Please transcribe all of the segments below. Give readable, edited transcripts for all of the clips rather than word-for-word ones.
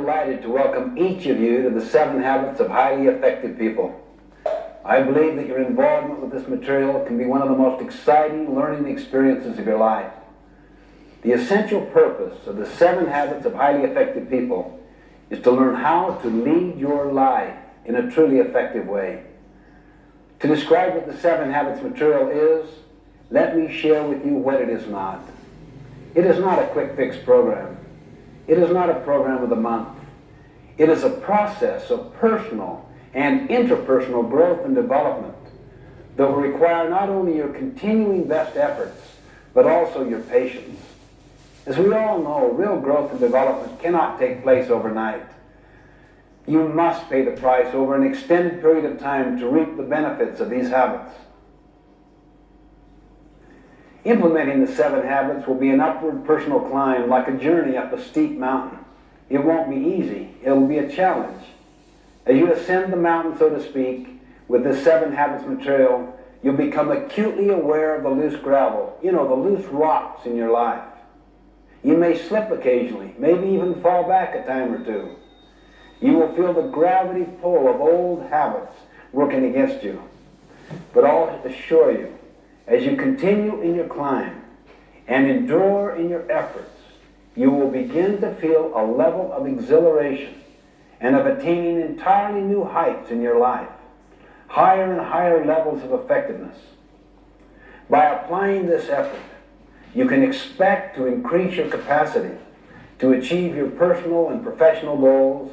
Delighted to welcome each of you to the 7 Habits of Highly Effective People. I believe that your involvement with this material can be one of the most exciting learning experiences of your life. The essential purpose of the 7 Habits of Highly Effective People is to learn how to lead your life in a truly effective way. To describe what the 7 Habits material is, let me share with you what it is not. It is not a quick fix program. It is not a program of the month. It is a process of personal and interpersonal growth and development that will require not only your continuing best efforts, but also your patience. As we all know, real growth and development cannot take place overnight. You must pay the price over an extended period of time to reap the benefits of these habits. Implementing the 7 habits will be an upward personal climb, like a journey up a steep mountain. It won't be easy. It will be a challenge. As you ascend the mountain, so to speak, with this 7 habits material, you'll become acutely aware of the loose gravel, the loose rocks in your life. You may slip occasionally, maybe even fall back a time or two. You will feel the gravity pull of old habits working against you. But I'll assure you, as you continue in your climb and endure in your efforts, you will begin to feel a level of exhilaration and of attaining entirely new heights in your life, higher and higher levels of effectiveness. By applying this effort, you can expect to increase your capacity to achieve your personal and professional goals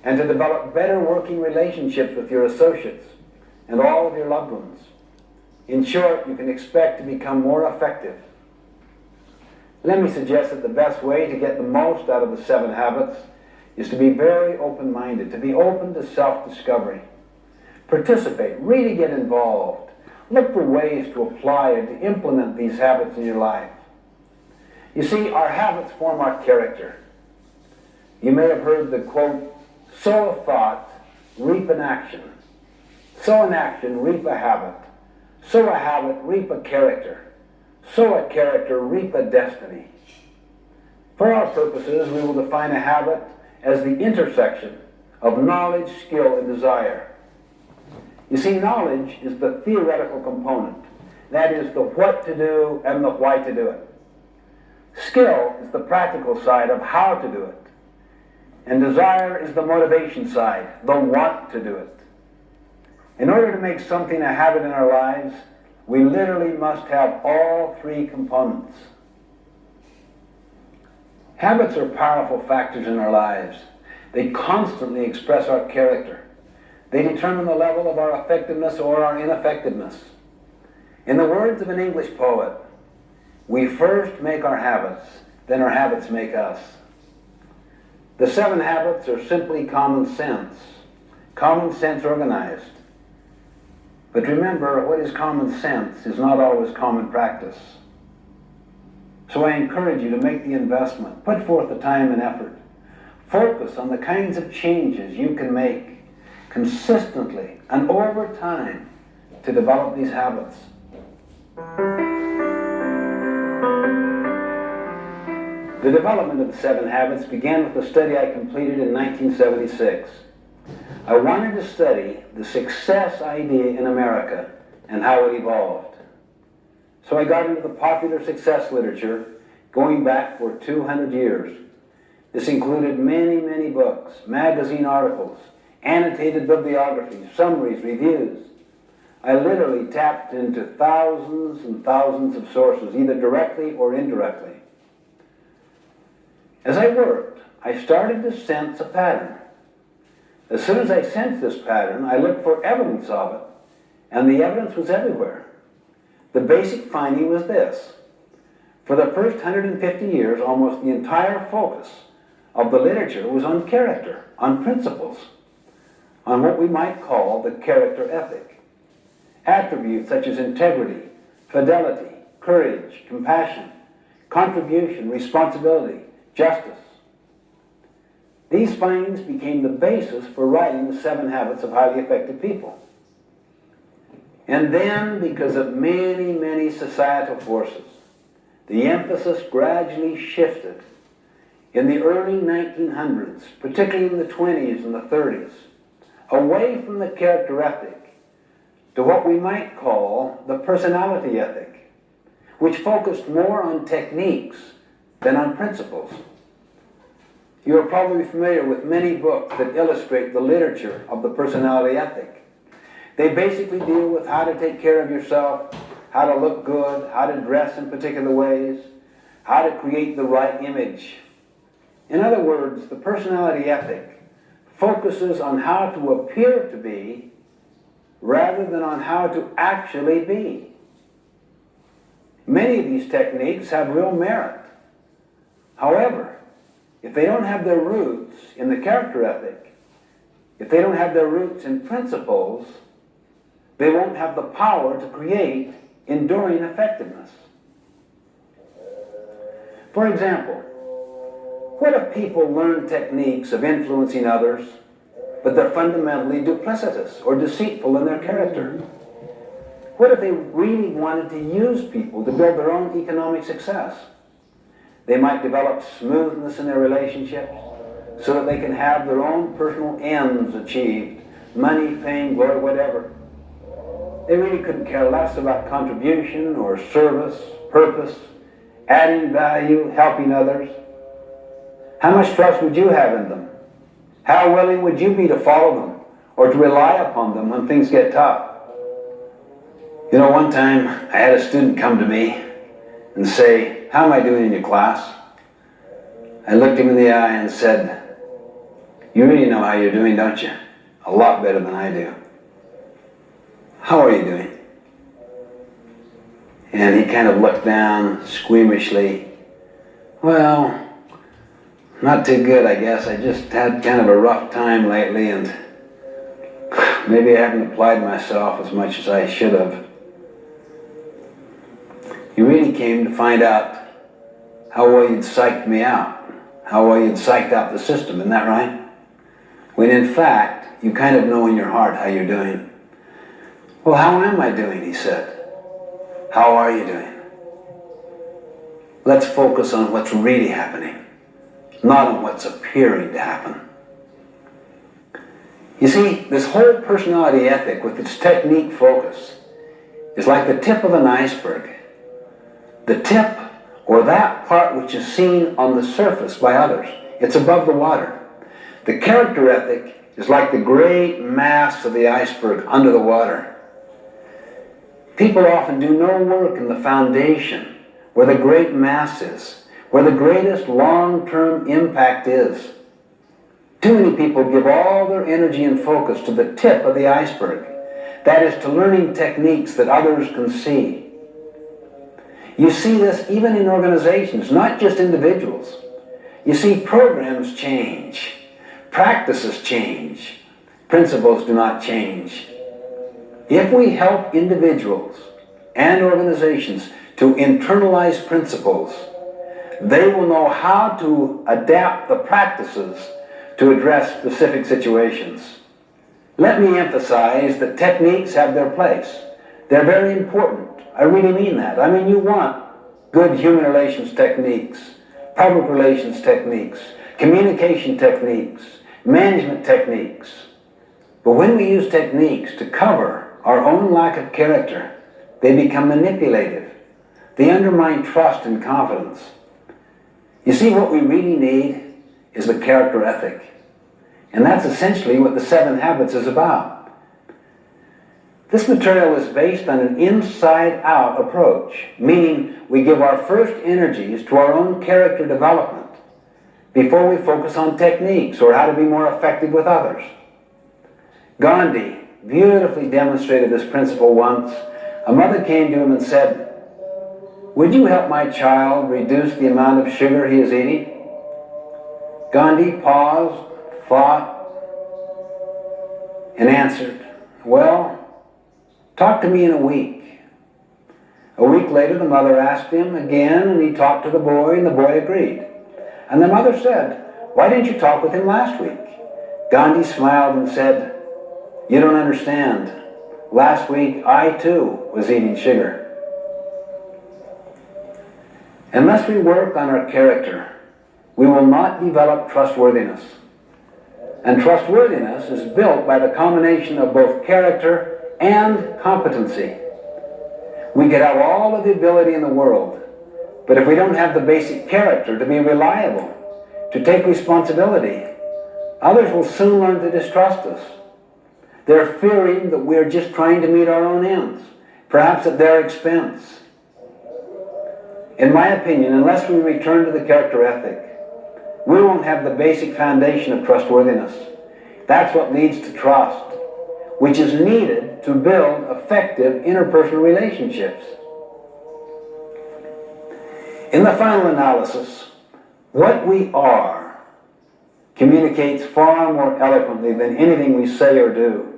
and to develop better working relationships with your associates and all of your loved ones. In short, you can expect to become more effective. Let me suggest that the best way to get the most out of the 7 habits is to be very open-minded, to be open to self-discovery. Participate, really get involved. Look for ways to apply and to implement these habits in your life. You see, our habits form our character. You may have heard the quote, sow a thought, reap an action. Sow an action, reap a habit. Sow a habit, reap a character. Sow a character, reap a destiny. For our purposes, we will define a habit as the intersection of knowledge, skill, and desire. You see, knowledge is the theoretical component. That is the what to do and the why to do it. Skill is the practical side of how to do it. And desire is the motivation side, the want to do it. In order to make something a habit in our lives, we literally must have all 3 components. Habits are powerful factors in our lives. They constantly express our character. They determine the level of our effectiveness or our ineffectiveness. In the words of an English poet, we first make our habits, then our habits make us. The 7 habits are simply common sense organized. But remember, what is common sense is not always common practice. So I encourage you to make the investment, put forth the time and effort. Focus on the kinds of changes you can make consistently and over time to develop these habits. The development of the 7 habits began with a study I completed in 1976. I wanted to study the success idea in America and how it evolved. So I got into the popular success literature going back for 200 years. This included many, many books, magazine articles, annotated bibliographies, summaries, reviews. I literally tapped into thousands and thousands of sources, either directly or indirectly. As I worked, I started to sense a pattern. As soon as I sensed this pattern, I looked for evidence of it, and the evidence was everywhere. The basic finding was this. For the first 150 years, almost the entire focus of the literature was on character, on principles, on what we might call the character ethic. Attributes such as integrity, fidelity, courage, compassion, contribution, responsibility, justice. These findings became the basis for writing the 7 Habits of Highly Effective People. And then, because of many, many societal forces, the emphasis gradually shifted in the early 1900s, particularly in the 20s and the 30s, away from the character ethic to what we might call the personality ethic, which focused more on techniques than on principles. You are probably familiar with many books that illustrate the literature of the personality ethic. They basically deal with how to take care of yourself, how to look good, how to dress in particular ways, how to create the right image. In other words, the personality ethic focuses on how to appear to be rather than on how to actually be. Many of these techniques have real merit. However, if they don't have their roots in the character ethic, if they don't have their roots in principles, they won't have the power to create enduring effectiveness. For example, what if people learn techniques of influencing others, but they're fundamentally duplicitous or deceitful in their character? What if they really wanted to use people to build their own economic success? They might develop smoothness in their relationships so that they can have their own personal ends achieved, money, fame, glory, whatever. They really couldn't care less about contribution or service, purpose, adding value, helping others. How much trust would you have in them? How willing would you be to follow them or to rely upon them when things get tough? You know, one time I had a student come to me and say, "How am I doing in your class?" I looked him in the eye and said, "You really know how you're doing, don't you? A lot better than I do. How are you doing?" And he kind of looked down squeamishly. "Well, not too good, I guess. I just had kind of a rough time lately, and maybe I haven't applied myself as much as I should have." He really came to find out how well you'd psyched me out, how well you'd psyched out the system, isn't that right? When in fact, you kind of know in your heart how you're doing. "Well, how am I doing?" he said. "How are you doing?" Let's focus on what's really happening, not on what's appearing to happen. You see, this whole personality ethic with its technique focus is like the tip of an iceberg. The tip, or that part which is seen on the surface by others. It's above the water. The character ethic is like the great mass of the iceberg under the water. People often do no work in the foundation, where the great mass is, where the greatest long-term impact is. Too many people give all their energy and focus to the tip of the iceberg. That is, to learning techniques that others can see. You see this even in organizations, not just individuals. You see programs change, practices change, principles do not change. If we help individuals and organizations to internalize principles, they will know how to adapt the practices to address specific situations. Let me emphasize that techniques have their place. They're very important. I really mean that. I mean, you want good human relations techniques, public relations techniques, communication techniques, management techniques. But when we use techniques to cover our own lack of character, they become manipulative. They undermine trust and confidence. You see, what we really need is the character ethic. And that's essentially what the 7 Habits is about. This material is based on an inside-out approach, meaning we give our first energies to our own character development before we focus on techniques or how to be more effective with others. Gandhi beautifully demonstrated this principle once. A mother came to him and said, "Would you help my child reduce the amount of sugar he is eating?" Gandhi paused, thought, and answered, "Well, talk to me in a week." A week later, the mother asked him again, and he talked to the boy, and the boy agreed. And the mother said, "Why didn't you talk with him last week?" Gandhi smiled and said, "You don't understand. Last week, I too was eating sugar." Unless we work on our character, we will not develop trustworthiness. And trustworthiness is built by the combination of both character and competency. We could have all of the ability in the world, but if we don't have the basic character to be reliable, to take responsibility, others will soon learn to distrust us. They're fearing that we're just trying to meet our own ends, perhaps at their expense. In my opinion, unless we return to the character ethic, we won't have the basic foundation of trustworthiness. That's what leads to trust, which is needed to build effective interpersonal relationships. In the final analysis, what we are communicates far more eloquently than anything we say or do.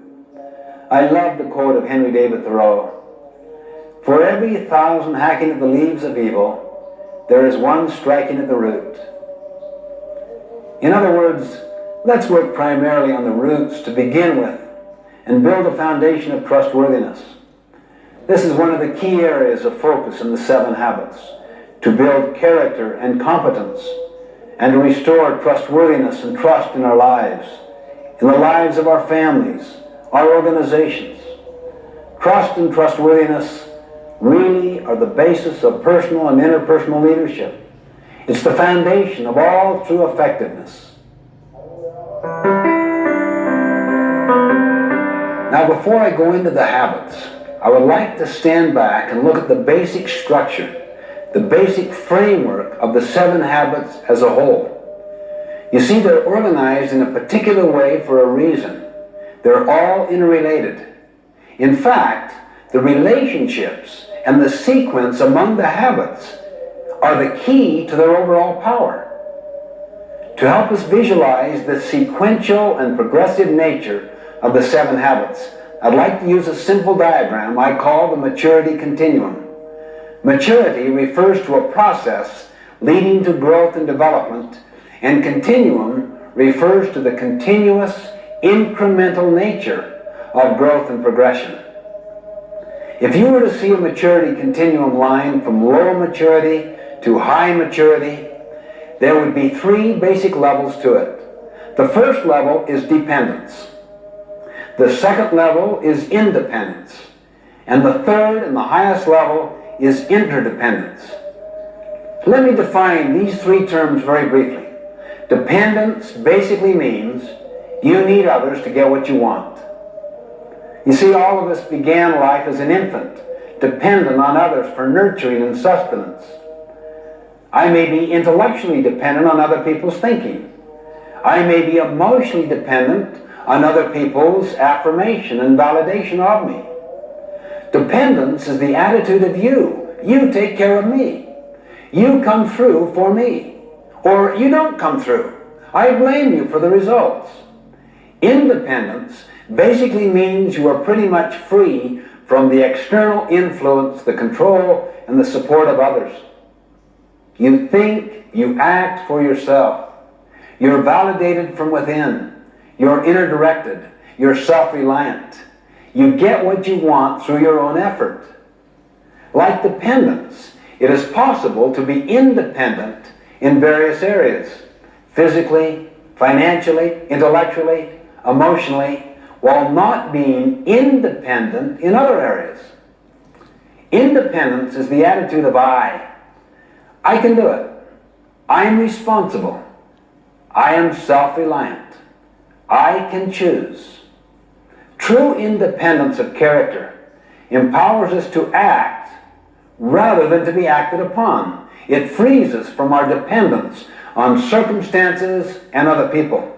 I love the quote of Henry David Thoreau: "For every 1,000 hacking at the leaves of evil, there is one striking at the root." In other words, let's work primarily on the roots to begin with and build a foundation of trustworthiness. This is one of the key areas of focus in the 7 habits, to build character and competence and to restore trustworthiness and trust in our lives, in the lives of our families, our organizations. Trust and trustworthiness really are the basis of personal and interpersonal leadership. It's the foundation of all true effectiveness. Now, before I go into the habits, I would like to stand back and look at the basic structure, the basic framework of the 7 habits as a whole. You see, they're organized in a particular way for a reason. They're all interrelated. In fact, the relationships and the sequence among the habits are the key to their overall power. To help us visualize the sequential and progressive nature of the 7 habits, I'd like to use a simple diagram I call the maturity continuum. Maturity refers to a process leading to growth and development, and continuum refers to the continuous, incremental nature of growth and progression. If you were to see a maturity continuum line from low maturity to high maturity, there would be 3 basic levels to it. The first level is dependence. The second level is independence. And the third and the highest level is interdependence. Let me define these 3 terms very briefly. Dependence basically means you need others to get what you want. You see, all of us began life as an infant, dependent on others for nurturing and sustenance. I may be intellectually dependent on other people's thinking. I may be emotionally dependent on other people's affirmation and validation of me. Dependence is the attitude of you. You take care of me. You come through for me. Or you don't come through. I blame you for the results. Independence basically means you are pretty much free from the external influence, the control, and the support of others. You think, you act for yourself. You're validated from within. You're inner-directed. You're self-reliant. You get what you want through your own effort. Like dependence, it is possible to be independent in various areas, physically, financially, intellectually, emotionally, while not being independent in other areas. Independence is the attitude of I. I can do it. I am responsible. I am self-reliant. I can choose. True independence of character empowers us to act rather than to be acted upon. It frees us from our dependence on circumstances and other people.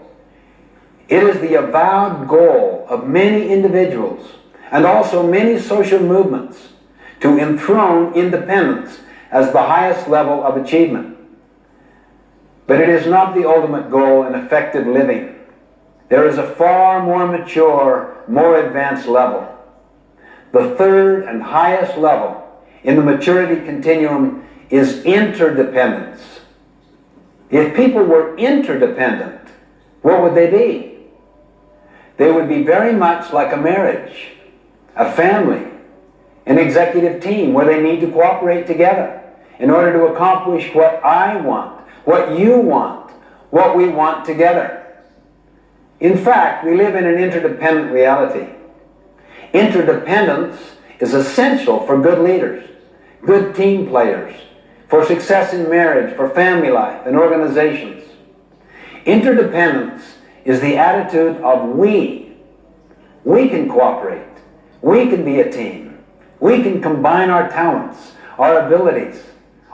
It is the avowed goal of many individuals and also many social movements to enthrone independence as the highest level of achievement. But it is not the ultimate goal in effective living. There is a far more mature, more advanced level. The third and highest level in the maturity continuum is interdependence. If people were interdependent, what would they be? They would be very much like a marriage, a family, an executive team where they need to cooperate together in order to accomplish what I want, what you want, what we want together. In fact, we live in an interdependent reality. Interdependence is essential for good leaders, good team players, for success in marriage, for family life, and organizations. Interdependence is the attitude of we. We can cooperate. We can be a team. We can combine our talents, our abilities,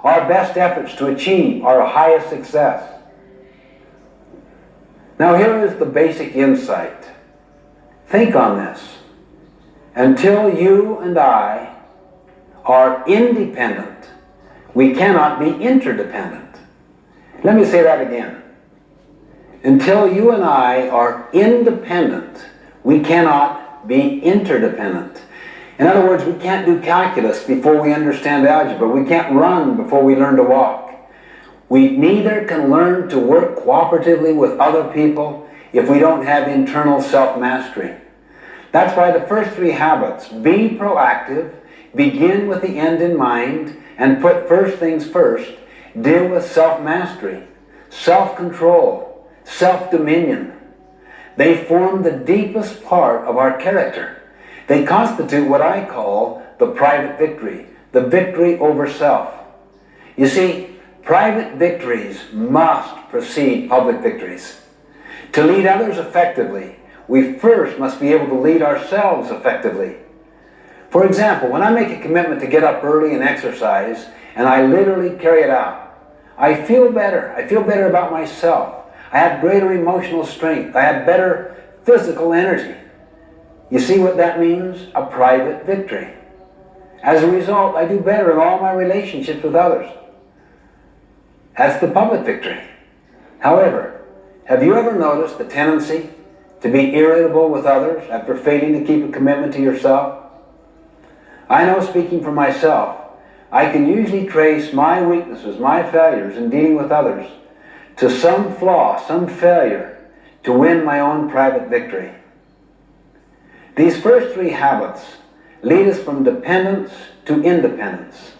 our best efforts to achieve our highest success. Now here is the basic insight. Think on this. Until you and I are independent, we cannot be interdependent. Let me say that again. Until you and I are independent, we cannot be interdependent. In other words, we can't do calculus before we understand algebra. We can't run before we learn to walk. We neither can learn to work cooperatively with other people if we don't have internal self-mastery. That's why the first three habits, be proactive, begin with the end in mind, and put first things first, deal with self-mastery, self-control, self-dominion. They form the deepest part of our character. They constitute what I call the private victory, the victory over self. You see, private victories must precede public victories. To lead others effectively, we first must be able to lead ourselves effectively. For example, when I make a commitment to get up early and exercise, and I literally carry it out, I feel better. I feel better about myself. I have greater emotional strength. I have better physical energy. You see what that means? A private victory. As a result, I do better in all my relationships with others. That's the public victory. However, have you ever noticed the tendency to be irritable with others after failing to keep a commitment to yourself? I know, speaking for myself, I can usually trace my weaknesses, my failures in dealing with others to some flaw, some failure to win my own private victory. These first three habits lead us from dependence to independence.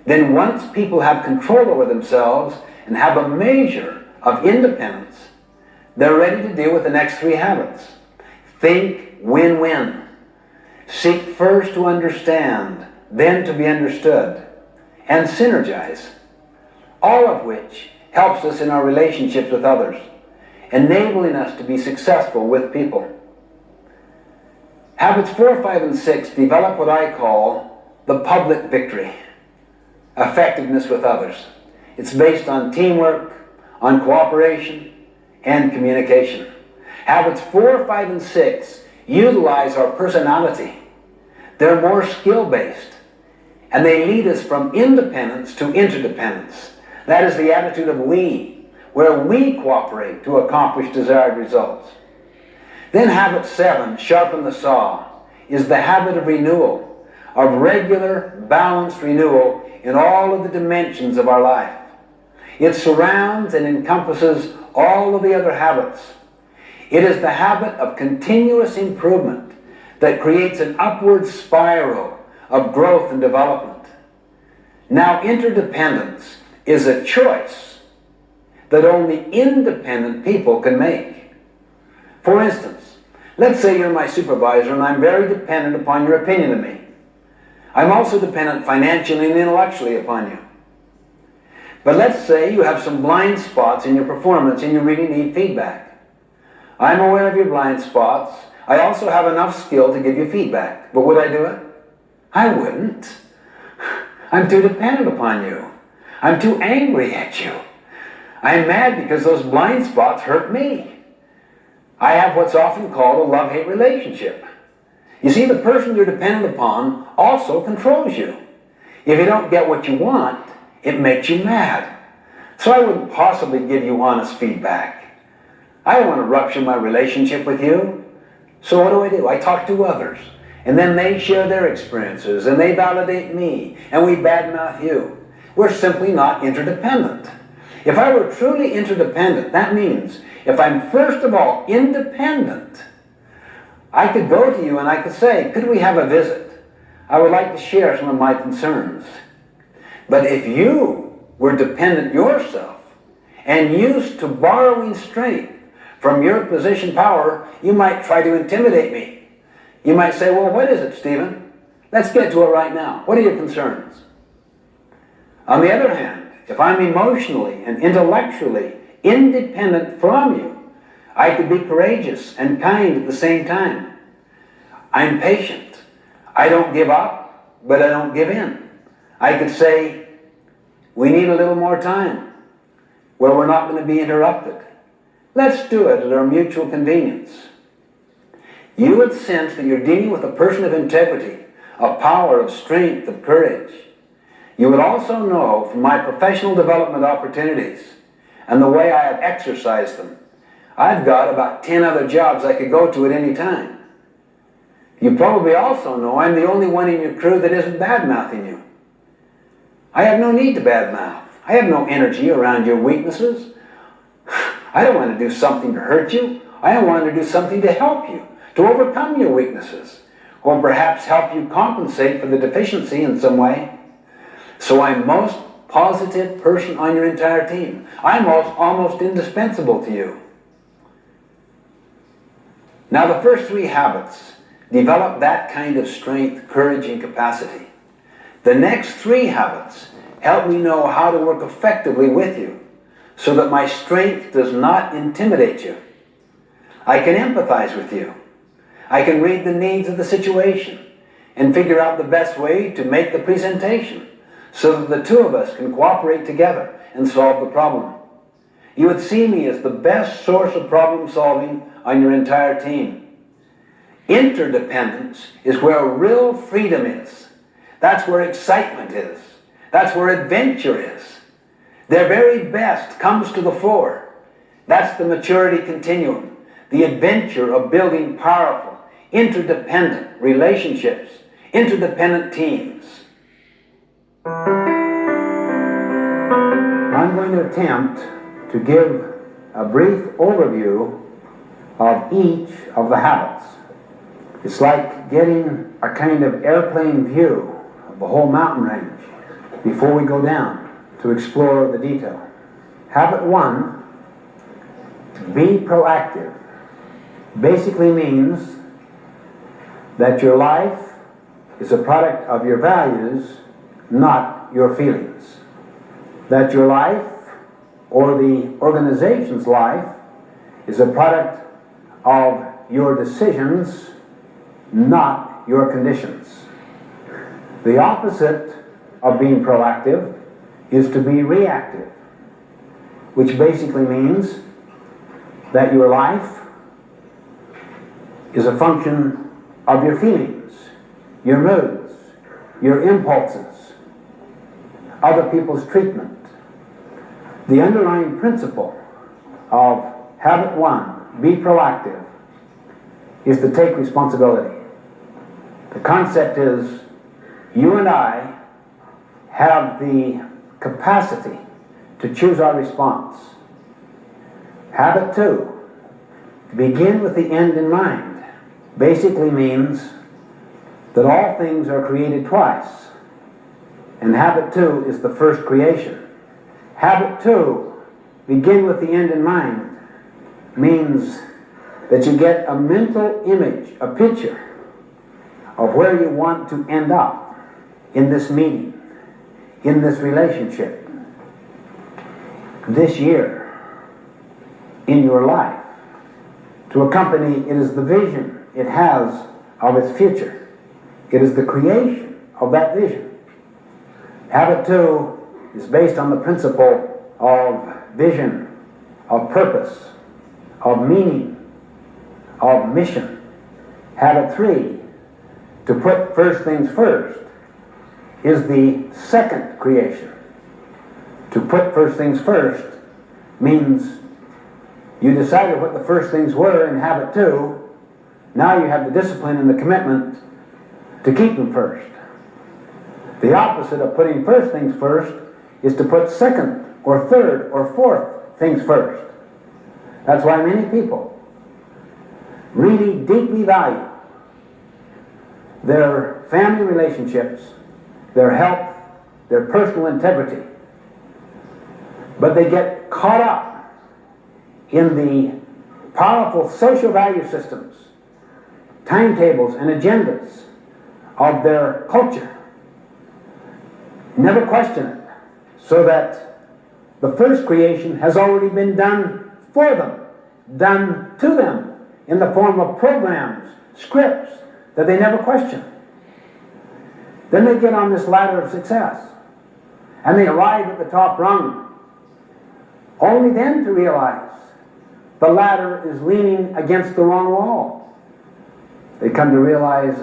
Then once people have control over themselves and have a measure of independence, they're ready to deal with the next three habits. Think win-win. Seek first to understand, then to be understood, and synergize, all of which helps us in our relationships with others, enabling us to be successful with people. Habits 4, 5, and 6 develop what I call the public victory, effectiveness with others. It's based on teamwork, on cooperation, and communication. Habits 4, 5, and 6 utilize our personality. They're more skill-based, and they lead us from independence to interdependence. That is the attitude of we, where we cooperate to accomplish desired results. Then habit 7, sharpen the saw, is the habit of renewal, of regular, balanced renewal in all of the dimensions of our life. It surrounds and encompasses all of the other habits. It is the habit of continuous improvement that creates an upward spiral of growth and development. Now, interdependence is a choice that only independent people can make. For instance, let's say you're my supervisor and I'm very dependent upon your opinion of me. I'm also dependent financially and intellectually upon you. But let's say you have some blind spots in your performance and you really need feedback. I'm aware of your blind spots. I also have enough skill to give you feedback. But would I do it? I wouldn't. I'm too dependent upon you. I'm too angry at you. I'm mad because those blind spots hurt me. I have what's often called a love-hate relationship. You see, the person you're dependent upon also controls you. If you don't get what you want, it makes you mad. So I wouldn't possibly give you honest feedback. I don't want to rupture my relationship with you. So what do? I talk to others. And then they share their experiences, and they validate me, and we badmouth you. We're simply not interdependent. If I were truly interdependent, that means if I'm first of all independent, I could go to you and I could say, could we have a visit? I would like to share some of my concerns. But if you were dependent yourself, and used to borrowing strength from your position power, you might try to intimidate me. You might say, well, what is it, Stephen? Let's get to it right now. What are your concerns? On the other hand, if I'm emotionally and intellectually independent from you, I could be courageous and kind at the same time. I'm patient. I don't give up, but I don't give in. I could say, we need a little more time where we're not going to be interrupted. Let's do it at our mutual convenience. You would sense that you're dealing with a person of integrity, of power, of strength, of courage. You would also know from my professional development opportunities and the way I have exercised them, I've got about 10 other jobs I could go to at any time. You probably also know I'm the only one in your crew that isn't bad-mouthing you. I have no need to badmouth. I have no energy around your weaknesses. I don't want to do something to hurt you. I want to do something to help you, to overcome your weaknesses, or perhaps help you compensate for the deficiency in some way. So I'm most positive person on your entire team. I'm almost indispensable to you. Now the first 3 habits develop that kind of strength, courage, and capacity. The next 3 habits help me know how to work effectively with you so that my strength does not intimidate you. I can empathize with you. I can read the needs of the situation and figure out the best way to make the presentation so that the 2 of us can cooperate together and solve the problem. You would see me as the best source of problem solving on your entire team. Interdependence is where real freedom is. That's where excitement is. That's where adventure is. Their very best comes to the fore. That's the maturity continuum, the adventure of building powerful, interdependent relationships, interdependent teams. I'm going to attempt to give a brief overview of each of the habits. It's like getting a kind of airplane view of the whole mountain range before we go down to explore the detail. Habit 1, be proactive, basically means that your life is a product of your values, not your feelings. That your life, or the organization's life, is a product of your decisions, not your conditions. The opposite of being proactive is to be reactive, which basically means that your life is a function of your feelings, your moods, your impulses, other people's treatment. The underlying principle of habit 1, be proactive, is to take responsibility. The concept is you and I have the capacity to choose our response. Habit 2, begin with the end in mind, basically means that all things are created twice, and habit 2 is the first creation. Habit 2, begin with the end in mind, means that you get a mental image, a picture of where you want to end up in this meeting, in this relationship, this year, in your life. To a company, it is the vision it has of its future. It is the creation of that vision. Habit 2 is based on the principle of vision, of purpose, of meaning, of mission. Habit 3, to put first things first, is the second creation. To put first things first means you decided what the first things were in habit 2. Now you have the discipline and the commitment to keep them first. The opposite of putting first things first is to put second or third or fourth things first. That's why many people really deeply value their family relationships, their health, their personal integrity. but they get caught up in the powerful social value systems, timetables, and agendas of their culture. Never question it, so that the first creation has already been done for them, done to them, in the form of programs, scripts, that they never question. Then they get on this ladder of success, and they arrive at the top rung, only then to realize the ladder is leaning against the wrong wall. They come to realize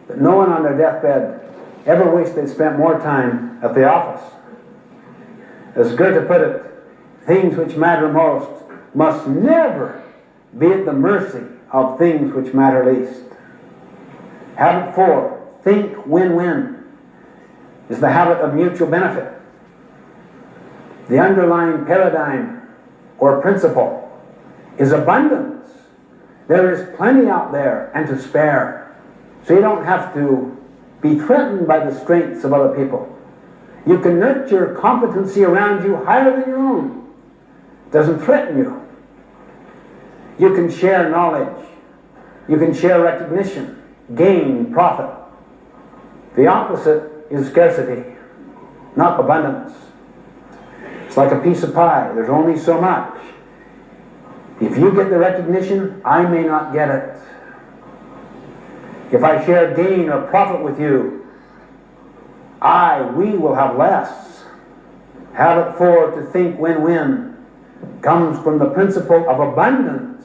that no one on their deathbed ever wished they'd spent more time at the office. As Goethe put it, things which matter most must never be at the mercy of things which matter least. Habit 4, think win-win, is the habit of mutual benefit. The underlying paradigm or principle is abundance. There is plenty out there and to spare. So you don't have to be threatened by the strengths of other people. You can nurture competency around you higher than your own. It doesn't threaten you. You can share knowledge. You can share recognition, gain, profit. The opposite is scarcity, not abundance. It's like a piece of pie. There's only so much. If you get the recognition, I may not get it. If I share gain or profit with you, we will have less. Habit 4, to think win-win, comes from the principle of abundance,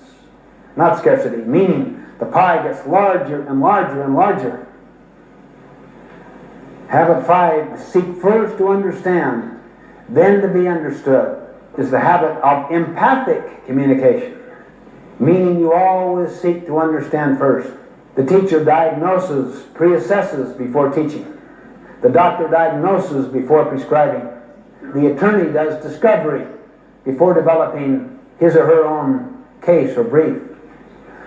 not scarcity, meaning the pie gets larger and larger and larger. Habit 5, seek first to understand, then to be understood, is the habit of empathic communication, meaning you always seek to understand first. The teacher diagnoses, pre-assesses before teaching. The doctor diagnoses before prescribing. The attorney does discovery before developing his or her own case or brief.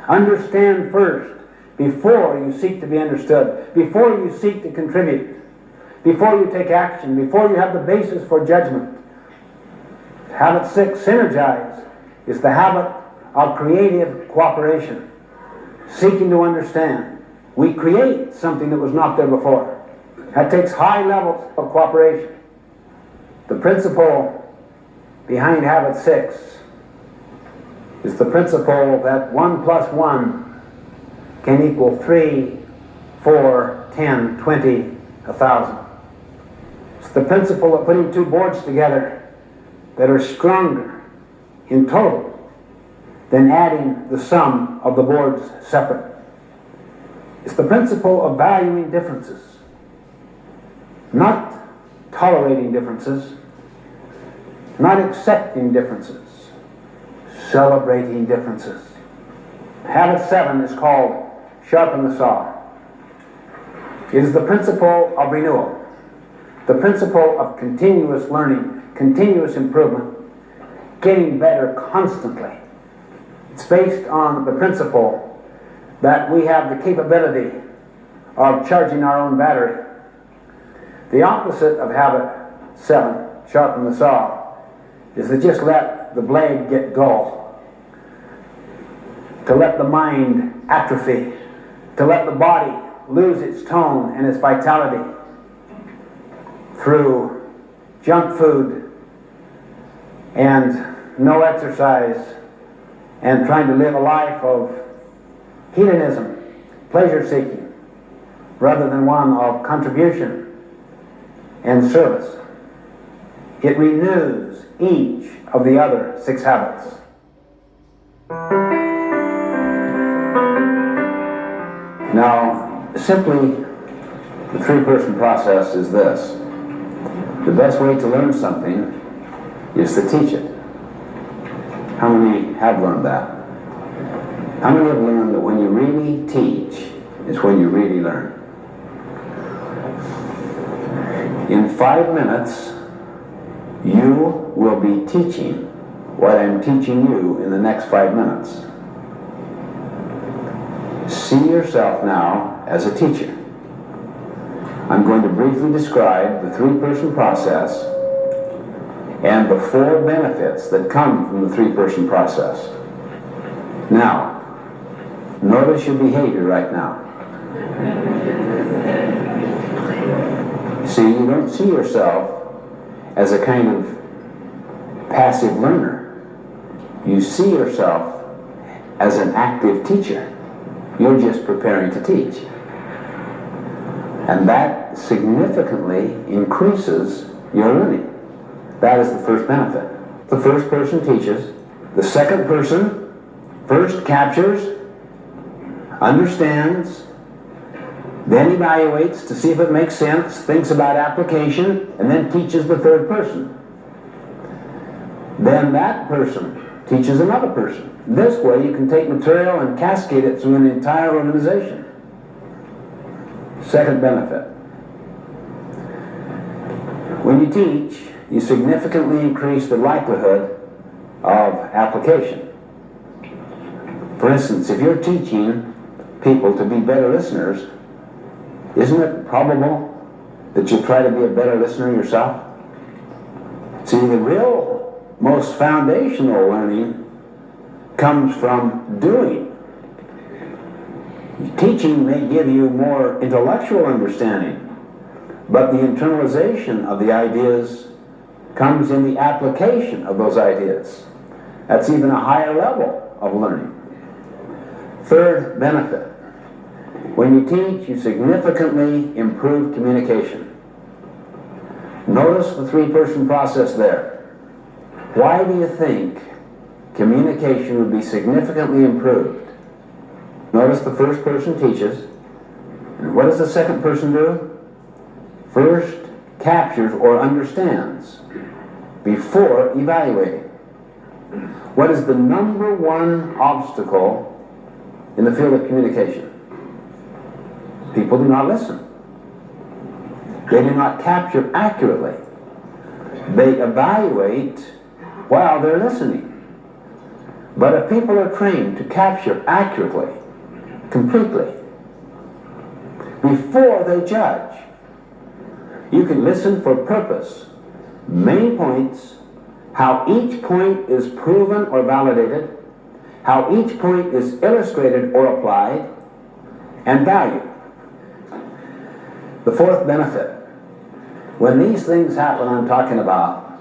Understand first before you seek to be understood, before you seek to contribute, before you take action, before you have the basis for judgment. Habit 6, synergize, is the habit of creative cooperation, seeking to understand. We create something that was not there before. That takes high levels of cooperation. The principle behind habit 6 is the principle that 1 plus 1 can equal 3, 4, 10, 20, 1,000. It's the principle of putting two boards together that are stronger in total than adding the sum of the boards separate. It's the principle of valuing differences, not tolerating differences, not accepting differences, celebrating differences. Habit 7 is called sharpen the saw. It is the principle of renewal, the principle of continuous learning, continuous improvement, getting better constantly. It's based on the principle that we have the capability of charging our own battery. The opposite of habit 7, sharpen the saw, is to just let the blade get dull, to let the mind atrophy, to let the body lose its tone and its vitality through junk food and no exercise and trying to live a life of hedonism, pleasure-seeking, rather than one of contribution and service. It renews each of the other 6 habits. Now, simply, the 3-person process is this. The best way to learn something is to teach it. How many have learned that? How many have learned that when you really teach is when you really learn? In 5 minutes, you will be teaching what I'm teaching you in the next 5 minutes. See yourself now as a teacher. I'm going to briefly describe the 3-person process and the 4 benefits that come from the 3-person process. Now, notice your behavior right now. See, you don't see yourself as a kind of passive learner. You see yourself as an active teacher. You're just preparing to teach. And that significantly increases your learning. That is the first benefit. The first person teaches. The second person first captures, understands, then evaluates to see if it makes sense, thinks about application, and then teaches the third person. Then that person teaches another person. This way you can take material and cascade it through an entire organization. Second benefit. When you teach, you significantly increase the likelihood of application. For instance, if you're teaching people to be better listeners, isn't it probable that you try to be a better listener yourself? See, the real, most foundational learning comes from doing. Teaching may give you more intellectual understanding, but the internalization of the ideas comes in the application of those ideas. That's even a higher level of learning. Third benefit. When you teach, you significantly improve communication. Notice the 3-person process there. Why do you think communication would be significantly improved? Notice the first person teaches. And what does the second person do? First captures or understands before evaluating. What is the number one obstacle in the field of communication? People do not listen. They do not capture accurately. They evaluate while they're listening. But if people are trained to capture accurately, completely, before they judge, you can listen for purpose, main points, how each point is proven or validated, how each point is illustrated or applied, and value. The fourth benefit. When these things happen I'm talking about,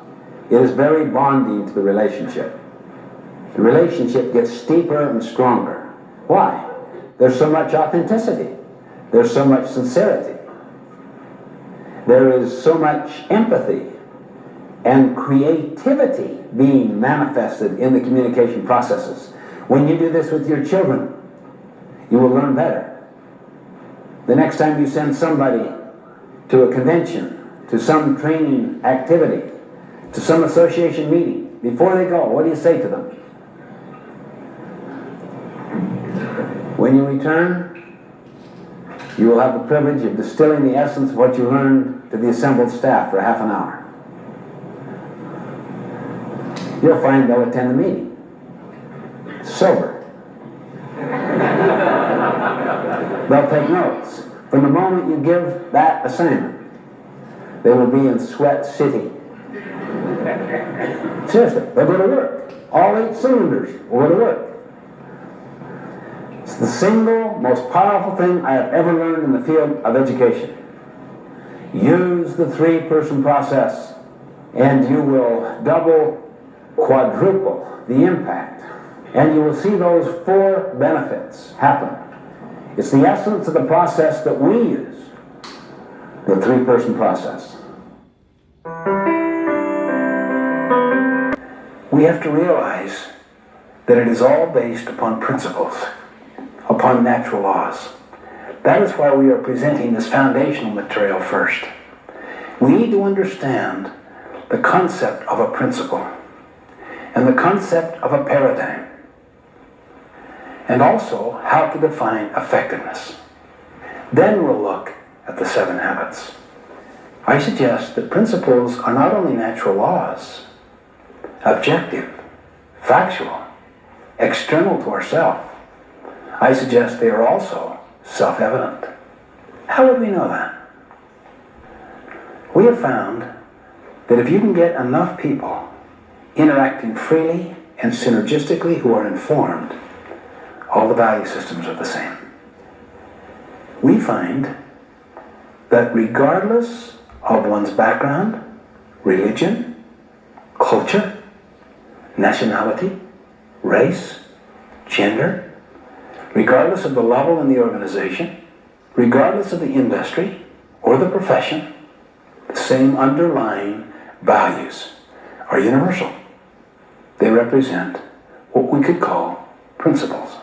it is very bonding to the relationship. The relationship gets steeper and stronger. Why? There's so much authenticity. There's so much sincerity. There is so much empathy and creativity being manifested in the communication processes. When you do this with your children, you will learn better. The next time you send somebody to a convention, to some training activity, to some association meeting, before they go, what do you say to them? When you return, you will have the privilege of distilling the essence of what you learned to the assembled staff for half an hour. You'll find they'll attend the meeting sober. They'll take notes. From the moment you give that assignment, they will be in Sweat City. Seriously, they'll go to work. All 8 cylinders will go to work. It's the single most powerful thing I have ever learned in the field of education. Use the 3-person process and you will double, quadruple the impact. And you will see those 4 benefits happen. It's the essence of the process that we use, the 3-person process. We have to realize that it is all based upon principles, upon natural laws. That is why we are presenting this foundational material first. We need to understand the concept of a principle and the concept of a paradigm, and also how to define effectiveness. Then we'll look at the 7 habits. I suggest that principles are not only natural laws, objective, factual, external to ourselves. I suggest they are also self-evident. How would we know that? We have found that if you can get enough people interacting freely and synergistically who are informed, all the value systems are the same. We find that regardless of one's background, religion, culture, nationality, race, gender, regardless of the level in the organization, regardless of the industry or the profession, the same underlying values are universal. They represent what we could call principles.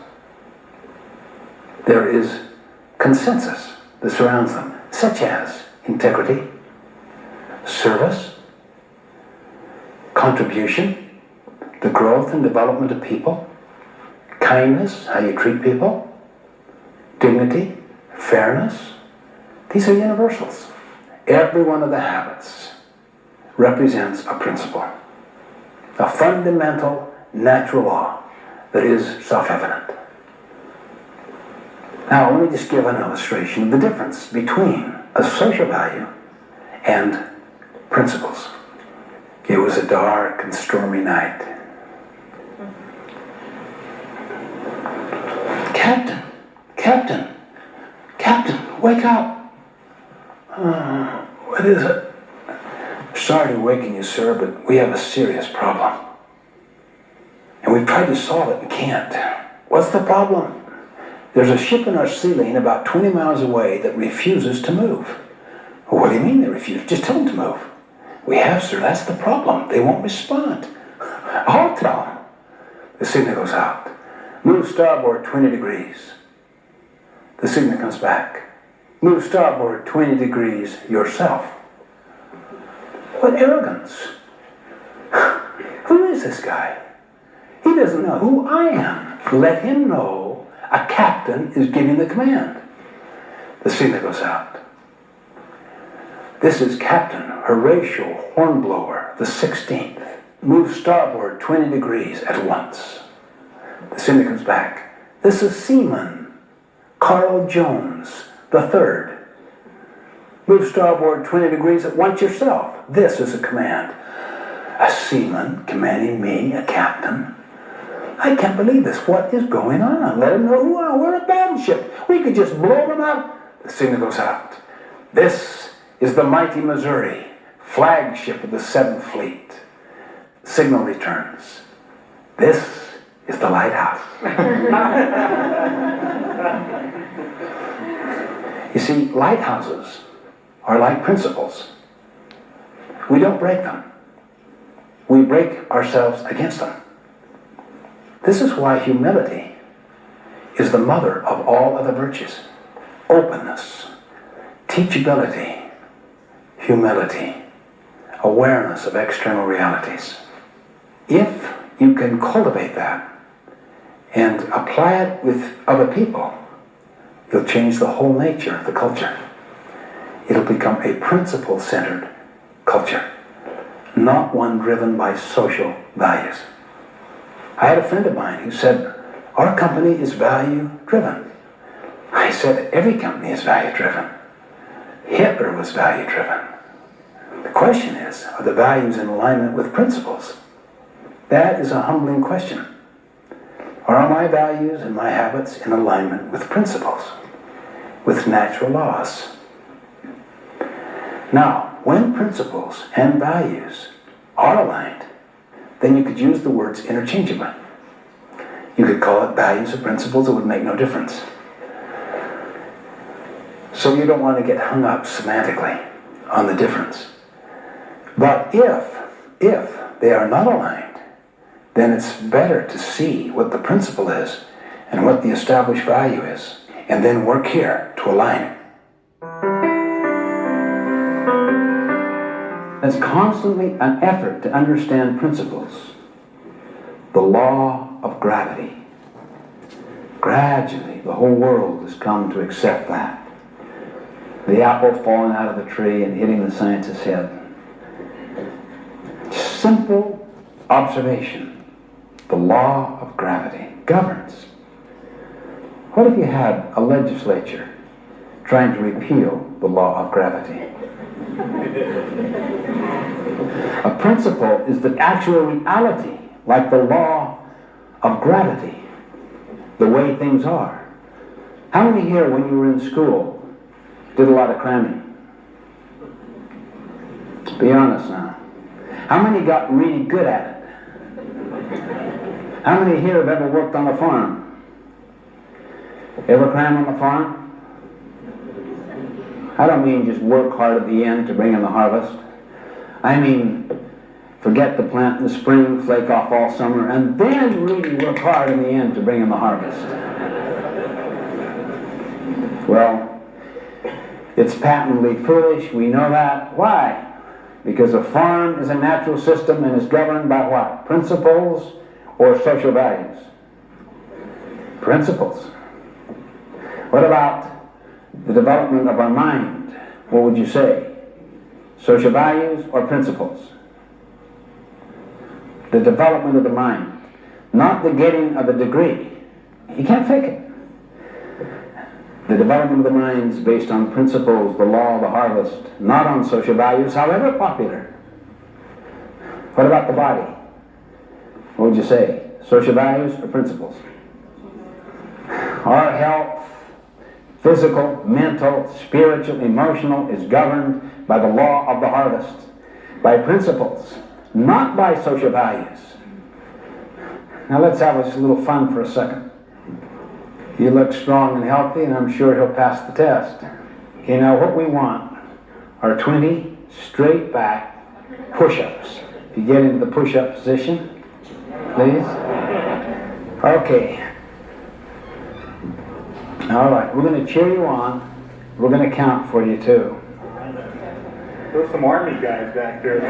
There is consensus that surrounds them, such as integrity, service, contribution, the growth and development of people, kindness, how you treat people, dignity, fairness. These are universals. Every one of the habits represents a principle, a fundamental natural law that is self-evident. Now, let me just give an illustration of the difference between a social value and principles. It was a dark and stormy night. Captain, wake up. What is it? Sorry to waken you, sir, but we have a serious problem. And we've tried to solve it and can't. What's the problem? There's a ship in our sea lane about 20 miles away that refuses to move. Well, what do you mean they refuse? Just tell them to move. We have, sir, that's the problem. They won't respond. I'll tell them. The signal goes out. Move starboard 20 degrees. The signal comes back. Move starboard 20 degrees yourself. What arrogance. Who is this guy? He doesn't know who I am. Let him know a captain is giving the command. The signal goes out. This is Captain Horatio Hornblower, the 16th. Move starboard 20 degrees at once. The signal comes back. This is Seaman Carl Jones, the 3rd. Move starboard 20 degrees at once yourself. This is a command. A seaman commanding me, a captain. I can't believe this. What is going on? Let him know who we are. We're a battleship. We could just blow them up. The signal goes out. This is the mighty Missouri, flagship of the 7th Fleet. Signal returns. This is the lighthouse. You see, lighthouses are like principles. We don't break them. We break ourselves against them. This is why humility is the mother of all other virtues. Openness, teachability, humility, awareness of external realities. If you can cultivate that and apply it with other people, you'll change the whole nature of the culture. It'll become a principle-centered culture, not one driven by social values. I had a friend of mine who said, our company is value-driven. I said, every company is value-driven. Hitler was value-driven. The question is, are the values in alignment with principles? That is a humbling question. Are my values and my habits in alignment with principles, with natural laws? Now, when principles and values are aligned, then you could use the words interchangeably. You could call it values or principles, it would make no difference. So you don't want to get hung up semantically on the difference. But if they are not aligned, then it's better to see what the principle is and what the established value is, and then work here to align it. It's constantly an effort to understand principles. The law of gravity. Gradually, the whole world has come to accept that. The apple falling out of the tree and hitting the scientist's head. Simple observation. The law of gravity governs. What if you had a legislature trying to repeal the law of gravity? A principle is the actual reality, like the law of gravity, the way things are. How many here, when you were in school, did a lot of cramming? Be honest now. How many got really good at it? How many here have ever worked on a farm? Ever cram on the farm? I don't mean just work hard at the end to bring in the harvest. I mean, forget the plant in the spring, flake off all summer, and then really work hard in the end to bring in the harvest. Well, it's patently foolish. We know that. Why? Because a farm is a natural system and is governed by what? Principles or social values? Principles. What about the development of our mind? What would you say? Social values or principles? The development of the mind. Not the getting of a degree. You can't fake it. The development of the mind is based on principles, the law of the harvest, not on social values, however popular. What about the body? What would you say? Social values or principles? Our health, physical, mental, spiritual, emotional, is governed by the law of the harvest, by principles, not by social values. Now let's have a little fun for a second. You look strong and healthy, and I'm sure he'll pass the test. Okay, now what we want are 20 straight back push-ups. If you get into the push-up position, please. Okay. All right, we're going to cheer you on. We're going to count for you too. There's some Army guys back there.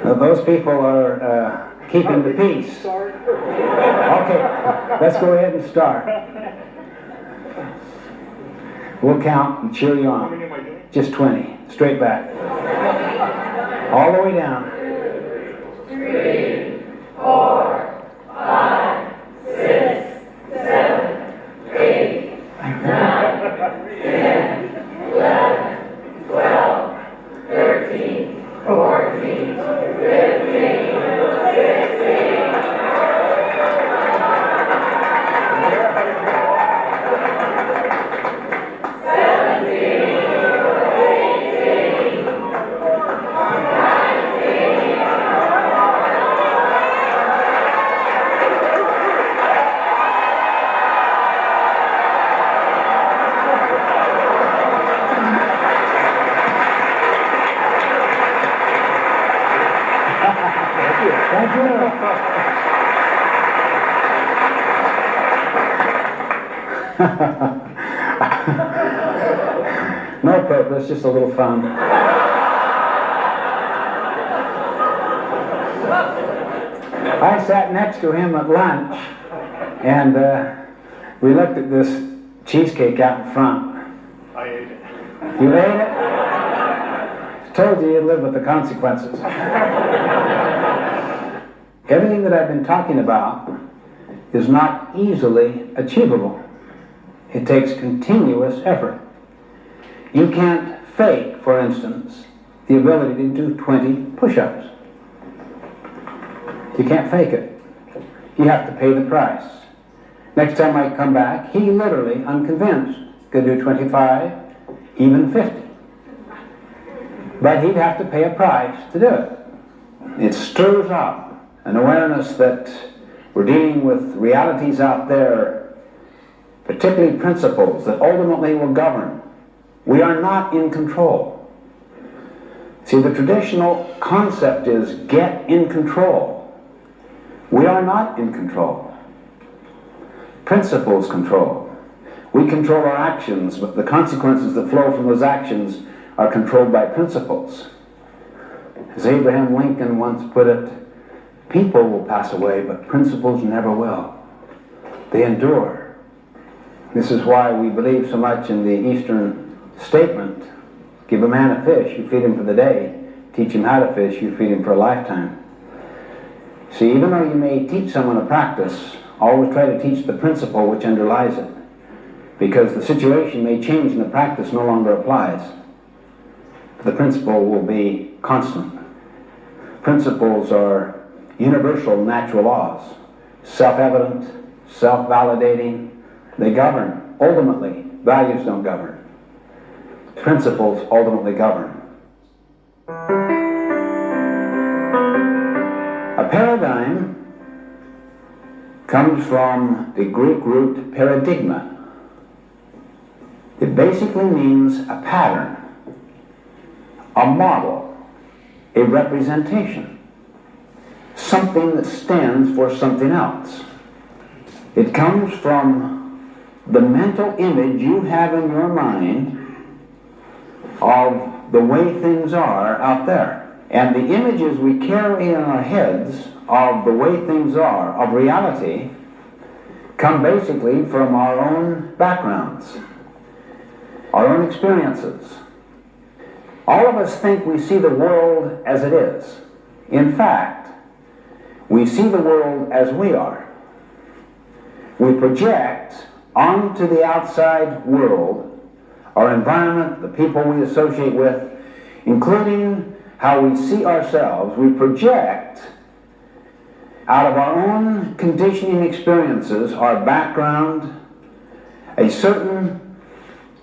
Now, those people are keeping the peace. Okay, let's go ahead and start. We'll count and cheer you How many on. am I doing? Just 20, straight back. All the way down. 3, 4, 5, 6, 7, 8, 9, 10, 11, 12, 13, 14, 15, 16. Thank you. No purpose, just a little fun. I sat next to him at lunch, and we looked at this cheesecake out in front. I ate it. You ate it? Told you you'd live with the consequences. Everything that I've been talking about is not easily achievable. It takes continuous effort. You can't fake, for instance, the ability to do 20 push-ups. You can't fake it. You have to pay the price. Next time I come back, he literally, unconvinced, could do 25, even 50. But he'd have to pay a price to do it. It stirs up an awareness that we're dealing with realities out there, particularly principles that ultimately will govern. We are not in control. See, the traditional concept is get in control. We are not in control. Principles control. We control our actions, but the consequences that flow from those actions are controlled by principles. As Abraham Lincoln once put it, people will pass away, but principles never will. They endure. This is why we believe so much in the Eastern statement, give a man a fish, you feed him for the day. Teach him how to fish, you feed him for a lifetime. See, even though you may teach someone a practice, always try to teach the principle which underlies it. because the situation may change and the practice no longer applies. The principle will be constant. Principles are universal natural laws, self-evident, self-validating. They govern. Ultimately, values don't govern. Principles ultimately govern. A paradigm comes from the Greek root paradigma. It basically means a pattern, a model, a representation, something that stands for something else. It comes from the mental image you have in your mind of the way things are out there. And the images we carry in our heads of the way things are, of reality, come basically from our own backgrounds, our own experiences. All of us think we see the world as it is. In fact, we see the world as we are. We project onto the outside world, our environment, the people we associate with, including how we see ourselves. We project out of our own conditioning experiences, our background, a certain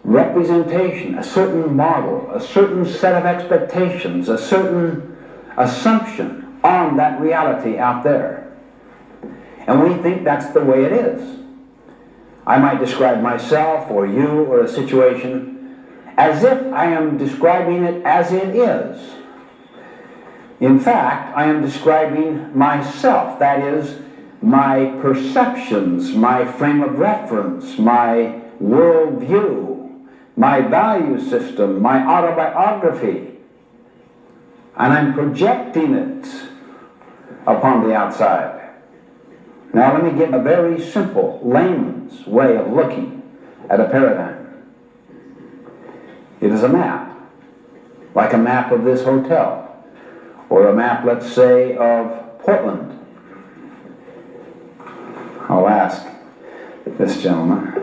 representation, a certain model, a certain set of expectations, a certain assumption on that reality out there. And we think that's the way it is. I might describe myself or you or a situation as if I am describing it as it is. In fact, I am describing myself, that is, my perceptions, my frame of reference, my worldview, my value system, my autobiography, and I'm projecting it upon the outside. Now let me give a very simple, layman's way of looking at a paradigm. It is a map, like a map of this hotel, or a map, let's say, of Portland. I'll ask this gentleman.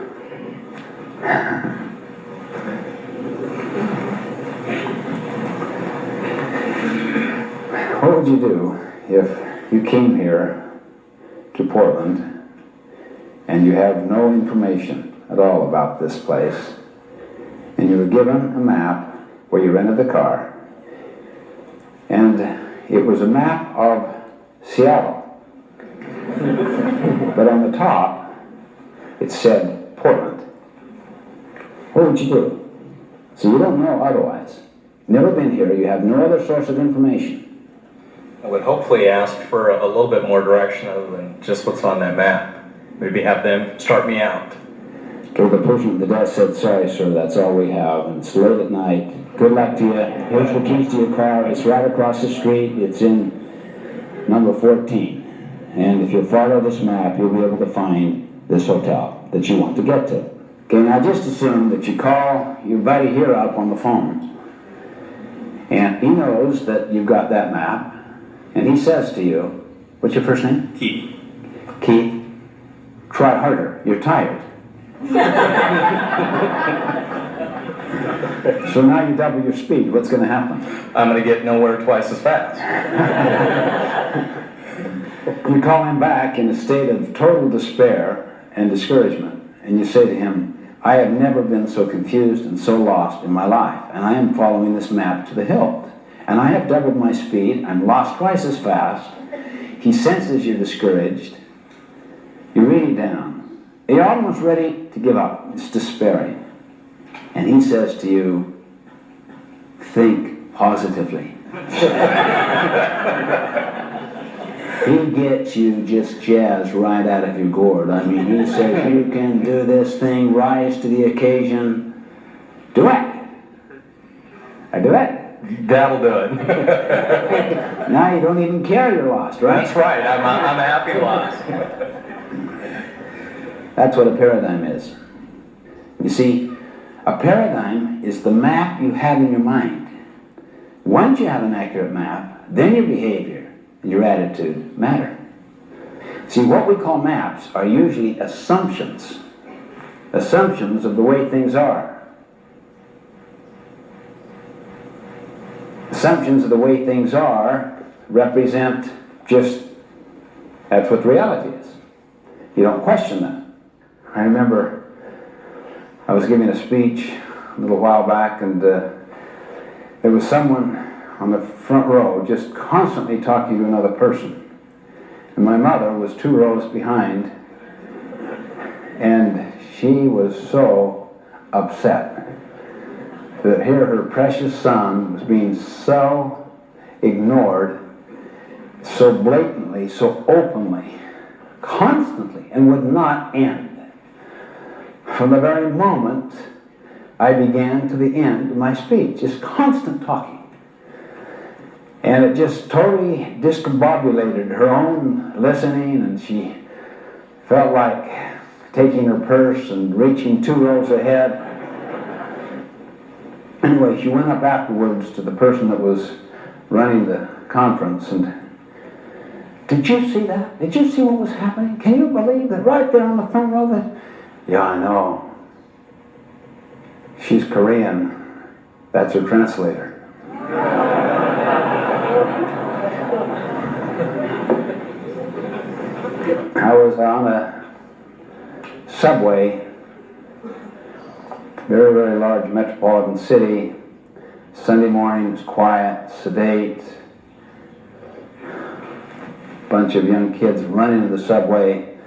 What would you do if you came here to Portland and you have no information at all about this place, and you were given a map where you rented the car, and it was a map of Seattle, but on the top it said Portland? What would you do? So you don't know otherwise. Never been here, you have no other source of information. I would hopefully ask for a little bit more direction other than just what's on that map. Maybe have them start me out. Okay, the person at the desk said, "Sorry, sir, that's all we have, and it's late at night. Good luck to you. Here's the keys to your car. It's right across the street. It's in number 14. And if you follow this map, you'll be able to find this hotel that you want to get to." Okay, now just assume that you call your buddy here up on the phone, and he knows that you've got that map, and he says to you, what's your first name? Keith. Keith, try harder. You're tired. So now you double your speed. What's going to happen? I'm going to get nowhere twice as fast. You call him back in a state of total despair and discouragement, and you say to him, "I have never been so confused and so lost in my life, and I am following this map to the hilt, and I have doubled my speed. I'm lost twice as fast." He senses you're discouraged. You're really down. You're almost ready to give up. It's despairing. And he says to you, "Think positively." He gets you just jazzed right out of your gourd. I mean, he says, "You can do this thing, rise to the occasion. Do it." I do it. That'll do it. Now you don't even care you're lost, right? That's right. I'm a happy lost. That's what a paradigm is. You see, a paradigm is the map you have in your mind. Once you have an accurate map, then your behavior and your attitude matter. See, what we call maps are usually assumptions assumptions of the way things are. Assumptions of the way things are represent just, that's what reality is. You don't question that. I remember I was giving a speech a little while back, and there was someone on the front row just constantly talking to another person. And my mother was 2 rows behind, and she was so upset that here her precious son was being so ignored, so blatantly, so openly, constantly, and would not end. From the very moment I began to the end of my speech, just constant talking. And it just totally discombobulated her own listening, and she felt like taking her purse and reaching 2 rows ahead. Anyway, she went up afterwards to the person that was running the conference, and did you see that? Did you see what was happening? Can you believe that right there on the front row that? Yeah, I know. She's Korean. That's her translator. I was on a subway, very, very large metropolitan city. Sunday morning was quiet, sedate. Bunch of young kids run into the subway.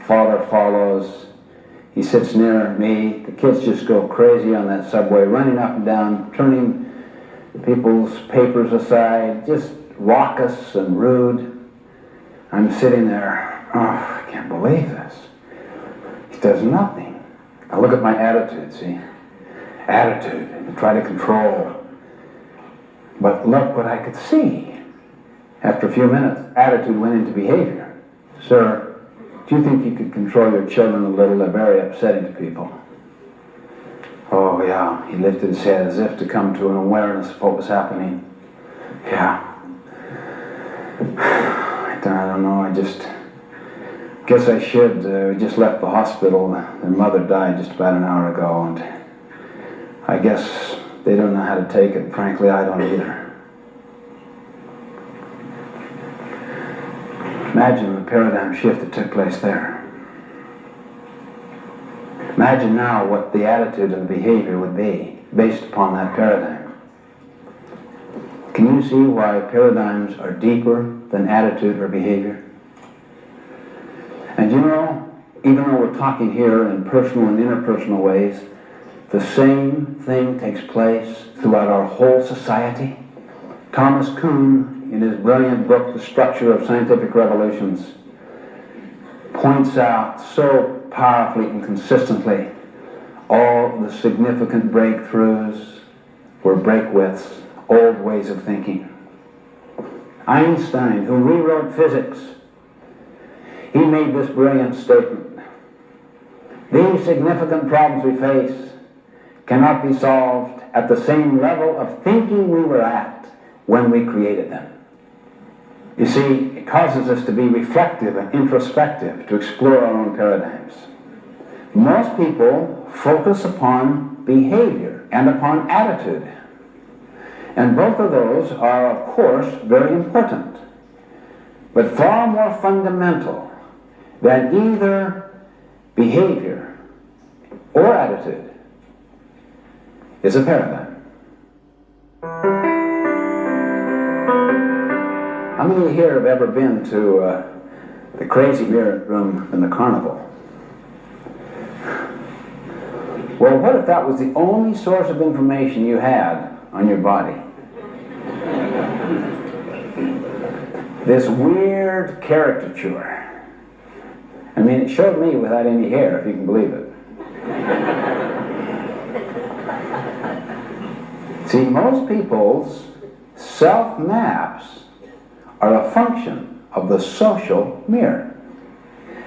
Father follows. He sits near me. The kids just go crazy on that subway, running up and down, turning people's papers aside, just raucous and rude. I'm sitting there. Oh, I can't believe this. He does nothing. I look at my attitude, see? Attitude, and try to control. But look what I could see. After a few minutes, attitude went into behavior. Sir, do you think you could control your children a little? They're very upsetting to people. Oh, yeah. He lifted his head as if to come to an awareness of what was happening. Yeah. I don't know. I guess I should. We just left the hospital. Their mother died just about an hour ago, and I guess they don't know how to take it. Frankly, I don't either. Imagine the paradigm shift that took place there. Imagine now what the attitude and the behavior would be based upon that paradigm. Can you see why paradigms are deeper than attitude or behavior? And you know, even though we're talking here in personal and interpersonal ways, the same thing takes place throughout our whole society. Thomas Kuhn, in his brilliant book, The Structure of Scientific Revolutions, points out so powerfully and consistently all the significant breakthroughs were breakwiths, old ways of thinking. Einstein, who rewrote physics, he made this brilliant statement. These significant problems we face cannot be solved at the same level of thinking we were at when we created them. You see, it causes us to be reflective and introspective, to explore our own paradigms. Most people focus upon behavior and upon attitude. And both of those are, of course, very important. But far more fundamental than either behavior or attitude is a paradigm. How many here have ever been to the crazy mirror room in the carnival? Well, what if that was the only source of information you had on your body? This weird caricature. I mean, it showed me without any hair, if you can believe it. See, most people's self-maps are a function of the social mirror.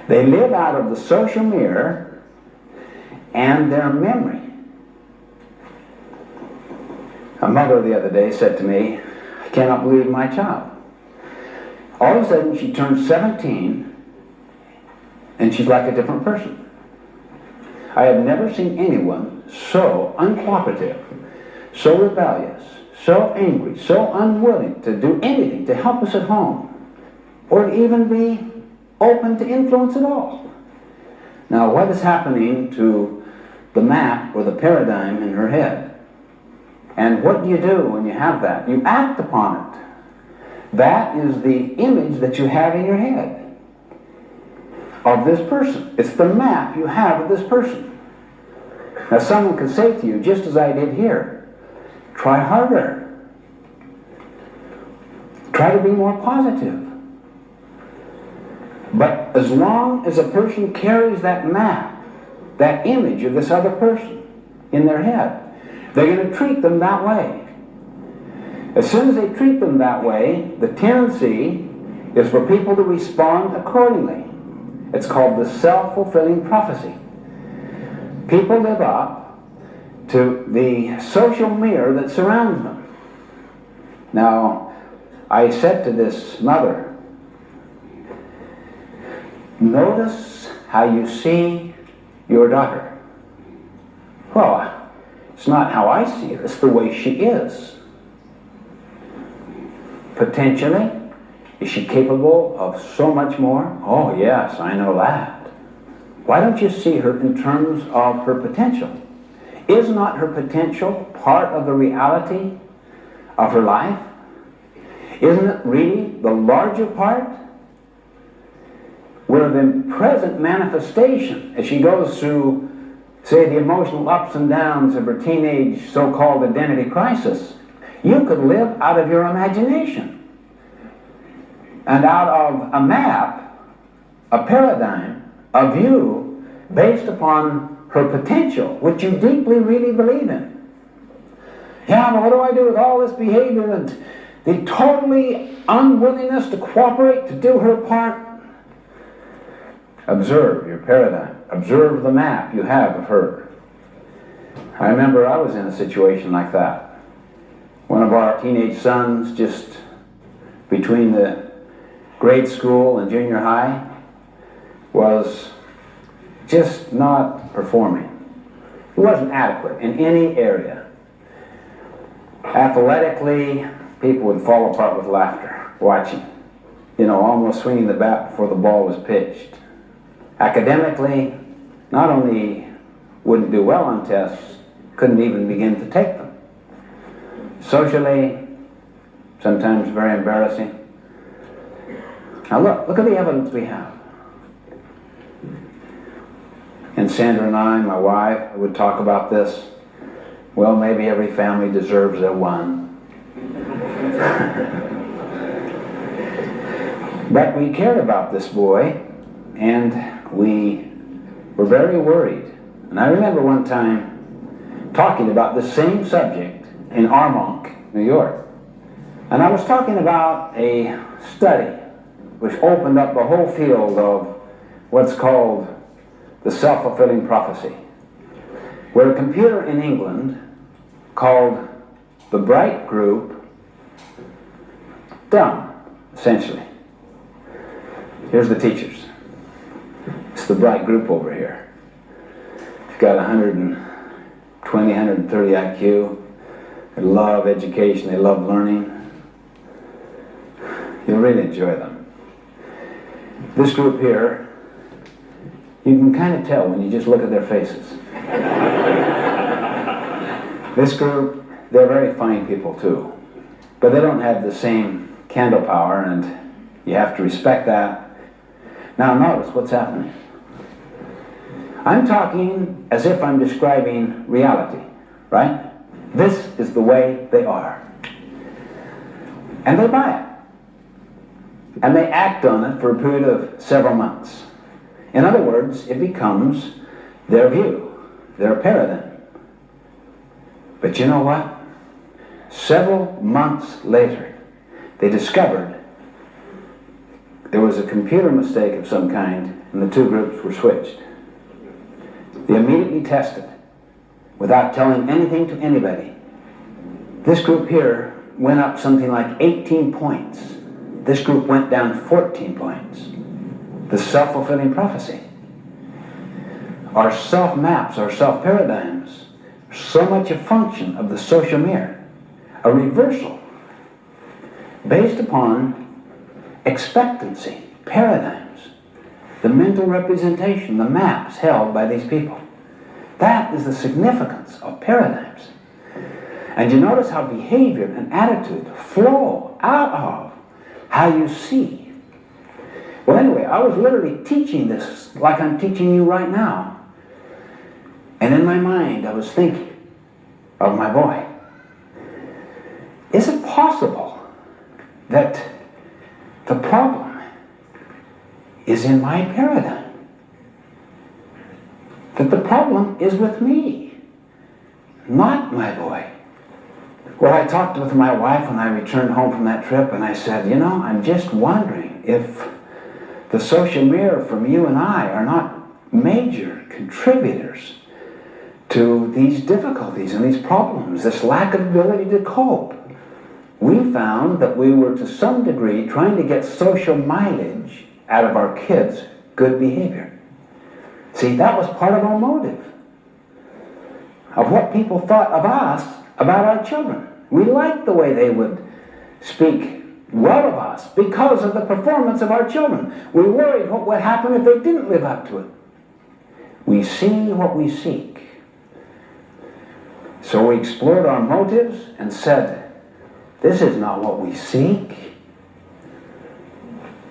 They live out of the social mirror and their memory. A mother the other day said to me, I cannot believe my child. All of a sudden she turns 17 and she's like a different person. I have never seen anyone so uncooperative, so rebellious, so angry, so unwilling to do anything to help us at home, or even be open to influence at all. Now, what is happening to the map or the paradigm in her head? And what do you do when you have that? You act upon it. That is the image that you have in your head of this person. It's the map you have of this person. Now, someone could say to you, just as I did here, try harder. Try to be more positive. But as long as a person carries that map, that image of this other person in their head, they're going to treat them that way. As soon as they treat them that way, the tendency is for people to respond accordingly. It's called the self-fulfilling prophecy. People live up to the social mirror that surrounds them. Now, I said to this mother, notice how you see your daughter. Well, it's not how I see her, it's the way she is. Potentially, is she capable of so much more? Oh yes, I know that. Why don't you see her in terms of her potential? Is not her potential part of the reality of her life? Isn't it really the larger part? Where the present manifestation, as she goes through, say, the emotional ups and downs of her teenage so-called identity crisis, you could live out of your imagination and out of a map, a paradigm, a view based upon her potential, which you deeply really believe in. Yeah, but what do I do with all this behavior and the totally unwillingness to cooperate, to do her part? Observe your paradigm. Observe the map you have of her. I remember I was in a situation like that. One of our teenage sons, just between the grade school and junior high, was just not performing. He wasn't adequate in any area. Athletically, people would fall apart with laughter watching. Almost swinging the bat before the ball was pitched. Academically, not only wouldn't do well on tests, couldn't even begin to take them. Socially, sometimes very embarrassing. Now look at the evidence we have. And Sandra and I, my wife, would talk about this. Well, maybe every family deserves their one. But we cared about this boy, and we were very worried. And I remember one time talking about the same subject in Armonk, New York. And I was talking about a study which opened up the whole field of what's called the self-fulfilling prophecy, where a computer in England called the bright group dumb, essentially. Here's the teachers. It's the bright group over here. You've got 120, 130 IQ. They love education, they love learning. You'll really enjoy them. This group here, you can kind of tell when you just look at their faces. This group, they're very fine people too. But they don't have the same candle power, and you have to respect that. Now notice what's happening. I'm talking as if I'm describing reality, right? This is the way they are. And they buy it. And they act on it for a period of several months. In other words, it becomes their view, their paradigm. But you know what? Several months later, they discovered there was a computer mistake of some kind, and the two groups were switched. They immediately tested, without telling anything to anybody. This group here went up something like 18 points. This group went down 14 points. The self-fulfilling prophecy. our self-maps, our self-paradigms, are so much a function of the social mirror, a reversal based upon expectancy, paradigms, the mental representation, the maps held by these people. That is the significance of paradigms. And you notice how behavior and attitude flow out of how you see. Well, anyway, I was literally teaching this like I'm teaching you right now. And in my mind, I was thinking of my boy. Is it possible that the problem is in my paradigm? That the problem is with me, not my boy? Well, I talked with my wife when I returned home from that trip, and I said, you know, I'm just wondering if the social mirror from you and I are not major contributors to these difficulties and these problems, this lack of ability to cope. We found that we were to some degree trying to get social mileage out of our kids' good behavior. See, that was part of our motive, of what people thought of us about our children. We liked the way they would speak well of us because of the performance of our children. We worried what would happen if they didn't live up to it. We see what we seek. So we explored our motives and said, this is not what we seek.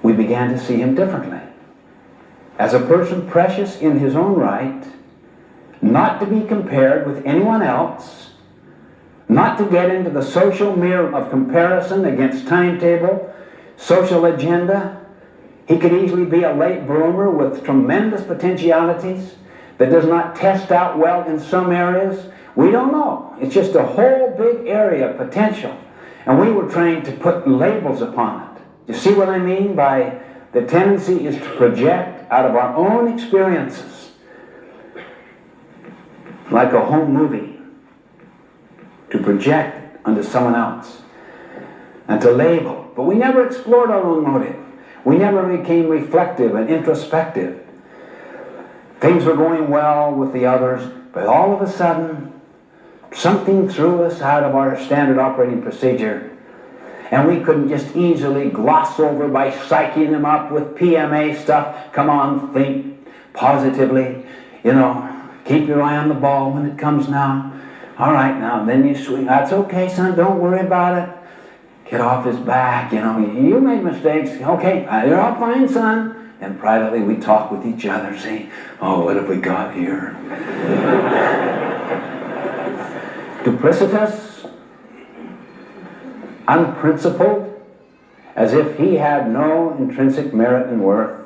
We began to see him differently. As a person precious in his own right, not to be compared with anyone else, not to get into the social mirror of comparison against timetable, social agenda. He could easily be a late bloomer with tremendous potentialities that does not test out well in some areas. We don't know. It's just a whole big area of potential. And we were trained to put labels upon it. You see what I mean by the tendency is to project out of our own experiences, like a home movie, to project onto someone else and to label. But we never explored our own motive. We never became reflective and introspective. Things were going well with the others, but all of a sudden, something threw us out of our standard operating procedure, and we couldn't just easily gloss over by psyching them up with PMA stuff. Come on, think positively. You know, keep your eye on the ball when it comes now. All right, now, then you swing. That's okay, son, don't worry about it. Get off his back, you know, you made mistakes. Okay, you're all fine, son. And privately we talk with each other, saying, oh, what have we got here? Duplicitous, unprincipled, as if he had no intrinsic merit and worth.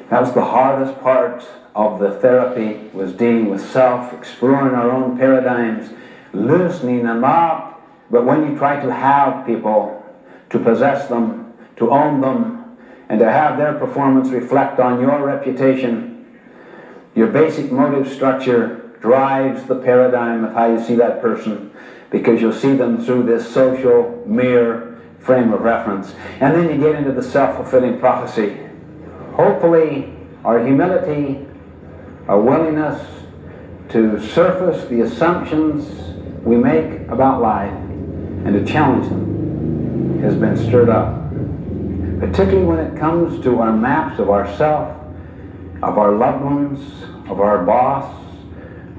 That was the hardest part of the therapy, was dealing with self, exploring our own paradigms, loosening them up. But when you try to have people, to possess them, to own them, and to have their performance reflect on your reputation, your basic motive structure drives the paradigm of how you see that person, because you'll see them through this social mirror frame of reference. And then you get into the self-fulfilling prophecy. Hopefully, our humility, our willingness to surface the assumptions we make about life and to challenge them has been stirred up. Particularly when it comes to our maps of ourself, of our loved ones, of our boss,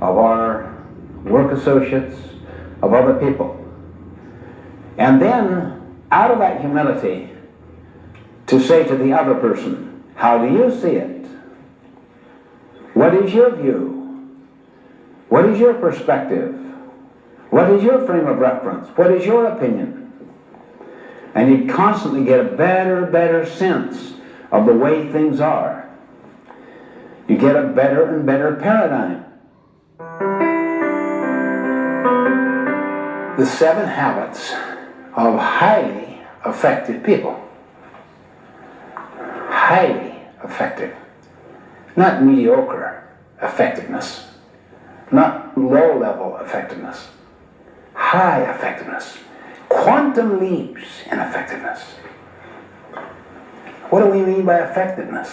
of our work associates, of other people. And then, out of that humility, to say to the other person, how do you see it? What is your view? What is your perspective? What is your frame of reference? What is your opinion? And you constantly get a better sense of the way things are. You get a better and better paradigm. The 7 habits of highly effective people. Highly effective. Not mediocre effectiveness. Not low-level effectiveness. High effectiveness. Quantum leaps in effectiveness. What do we mean by effectiveness?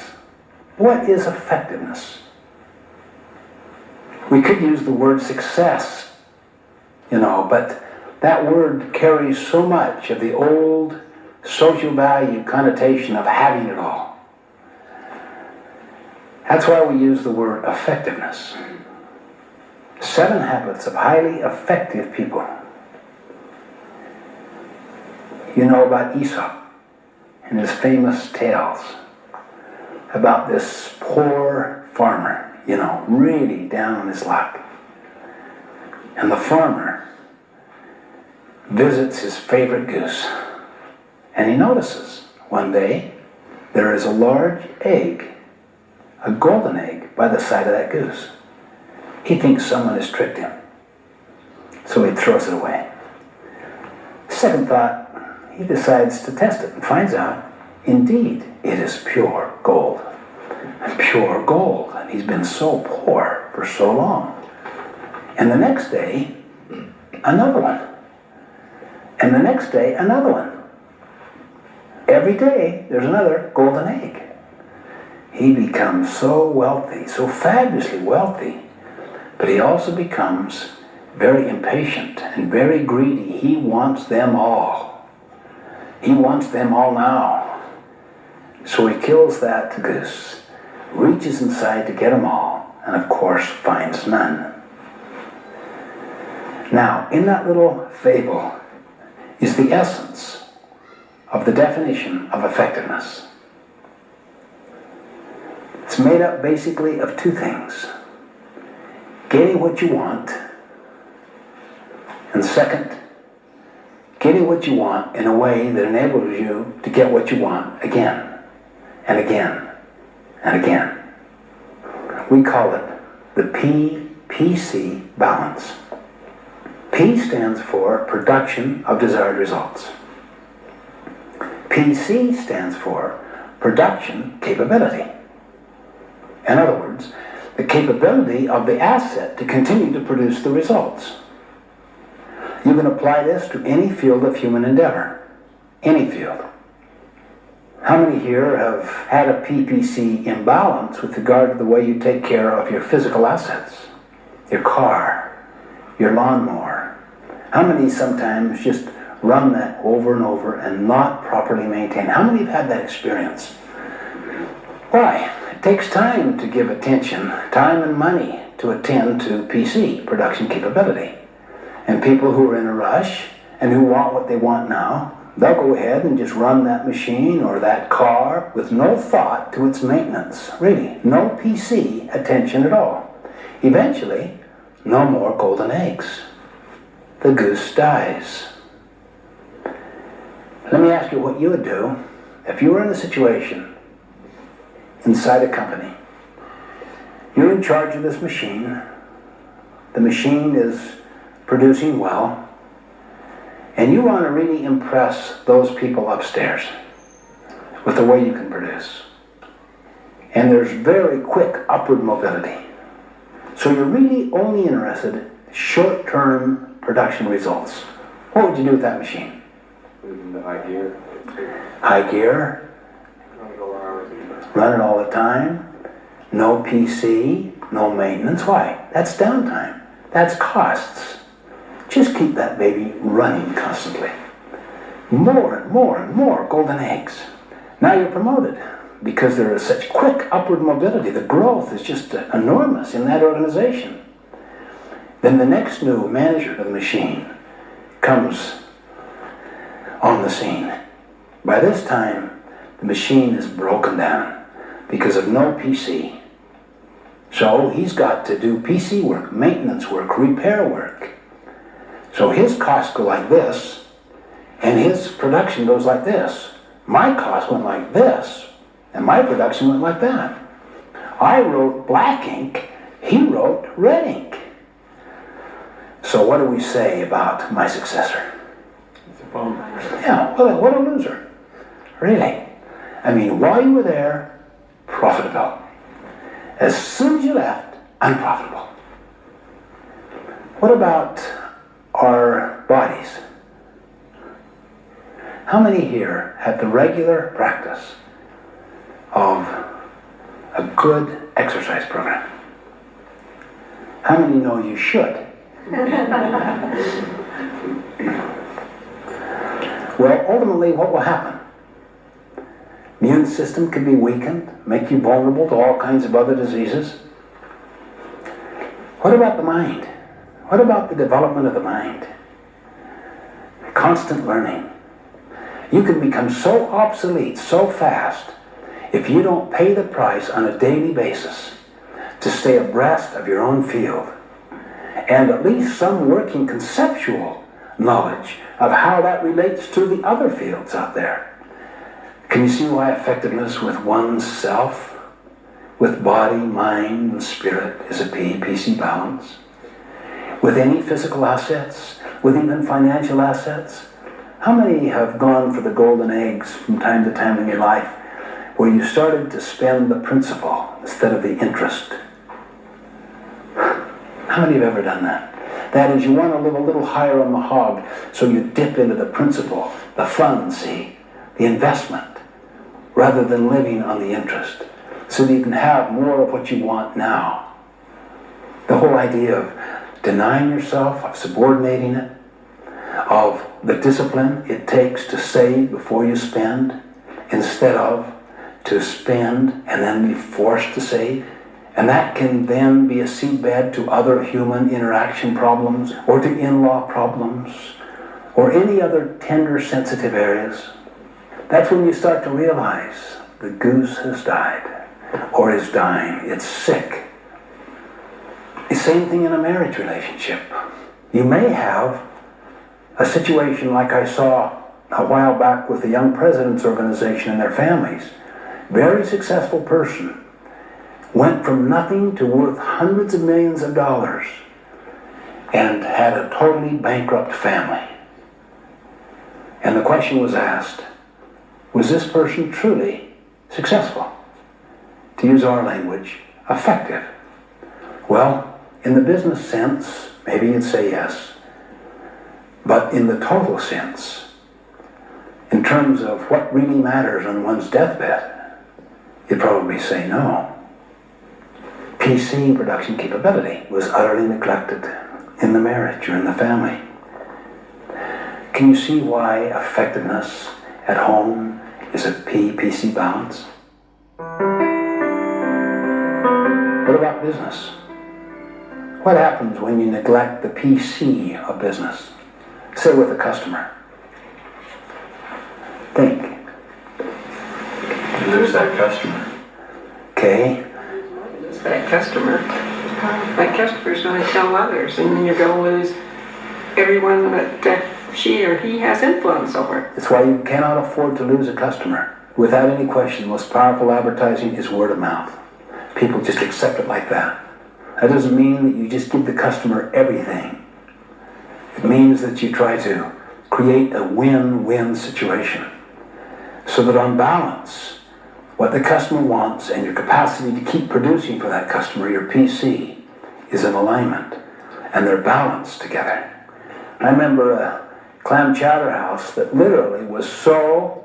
What is effectiveness? We could use the word success, but that word carries so much of the old social value connotation of having it all. That's why we use the word effectiveness. 7 habits of highly effective people. You know about Aesop and his famous tales about this poor farmer, really down on his luck. And the farmer visits his favorite goose, and he notices one day there is a large egg, a golden egg, by the side of that goose. He thinks someone has tricked him, so he throws it away. Second thought, he decides to test it and finds out, indeed, it is pure gold. Pure gold, and he's been so poor for so long. And the next day, another one. And the next day, another one. Every day, there's another golden egg. He becomes so wealthy, so fabulously wealthy, but he also becomes very impatient and very greedy. He wants them all. He wants them all now. So he kills that goose, reaches inside to get them all, and of course finds none. Now, in that little fable is the essence of the definition of effectiveness. It's made up basically of 2 things. Getting what you want, and second, getting what you want in a way that enables you to get what you want again, and again, and again. We call it the PPC balance. P stands for production of desired results. PC stands for production capability. In other words, the capability of the asset to continue to produce the results. You can apply this to any field of human endeavor. Any field. How many here have had a PPC imbalance with regard to the way you take care of your physical assets? Your car, your lawnmower. How many sometimes just run that over and over and not properly maintain? How many have had that experience? Why? It takes time to give attention, time and money to attend to PC, production capability. And people who are in a rush and who want what they want now, they'll go ahead and just run that machine or that car with no thought to its maintenance. Really, no PC attention at all. Eventually, no more golden eggs. The goose dies. Let me ask you what you would do if you were in a situation inside a company. You're in charge of this machine. The machine is producing well, and you want to really impress those people upstairs with the way you can produce. And there's very quick upward mobility. So you're really only interested in short-term production results. What would you do with that machine? Put it into high gear. High gear, run it all the time, no PC, no maintenance. Why? That's downtime. That's costs. Just keep that baby running constantly. More and more and more golden eggs. Now you're promoted because there is such quick upward mobility. The growth is just enormous in that organization. Then the next new manager of the machine comes on the scene. By this time, the machine is broken down because of no PC. So he's got to do PC work, maintenance work, repair work. So his costs go like this, and his production goes like this. My cost went like this, and my production went like that. I wrote black ink, he wrote red ink. So what do we say about my successor? It's a bummer. Yeah, what a loser. Really. I mean, while you were there, profitable. As soon as you left, unprofitable. What about our bodies? How many here have the regular practice of a good exercise program? How many know you should? Well, ultimately, what will happen? Immune system can be weakened, make you vulnerable to all kinds of other diseases. What about the mind? What about the development of the mind? Constant learning. You can become so obsolete so fast if you don't pay the price on a daily basis to stay abreast of your own field and at least some working conceptual knowledge of how that relates to the other fields out there. Can you see why effectiveness with oneself, with body, mind, and spirit is a PC balance? With any physical assets, with even financial assets? How many have gone for the golden eggs from time to time in your life where you started to spend the principal instead of the interest? How many have ever done that? That is, you want to live a little higher on the hog, so you dip into the principal, the fund, see, the investment, rather than living on the interest, so that you can have more of what you want now. The whole idea of denying yourself, of subordinating it, of the discipline it takes to save before you spend, instead of to spend and then be forced to save. And that can then be a seedbed to other human interaction problems, or to in-law problems, or any other tender, sensitive areas. That's when you start to realize the goose has died, or is dying. It's sick. The same thing in a marriage relationship. You may have a situation like I saw a while back with the Young Presidents Organization and their families. Very successful person. Went from nothing to worth hundreds of millions of dollars and had a totally bankrupt family. And the question was asked, was this person truly successful? To use our language, effective? Well, in the business sense, maybe you'd say yes. But in the total sense, in terms of what really matters on one's deathbed, you'd probably say no. PC production capability was utterly neglected in the marriage or in the family. Can you see why effectiveness at home is a PC balance? What about business? What happens when you neglect the PC of business? Say with a customer. Think. You lose that customer. Okay. That customer's going to tell others, and then you're going to lose everyone that she or he has influence over. That's why you cannot afford to lose a customer. Without any question, the most powerful advertising is word of mouth. People just accept it like that. That doesn't mean that you just give the customer everything. It means that you try to create a win-win situation, so that on balance, what the customer wants and your capacity to keep producing for that customer, your PC, is in alignment, and they're balanced together. I remember a clam chowder house that literally was so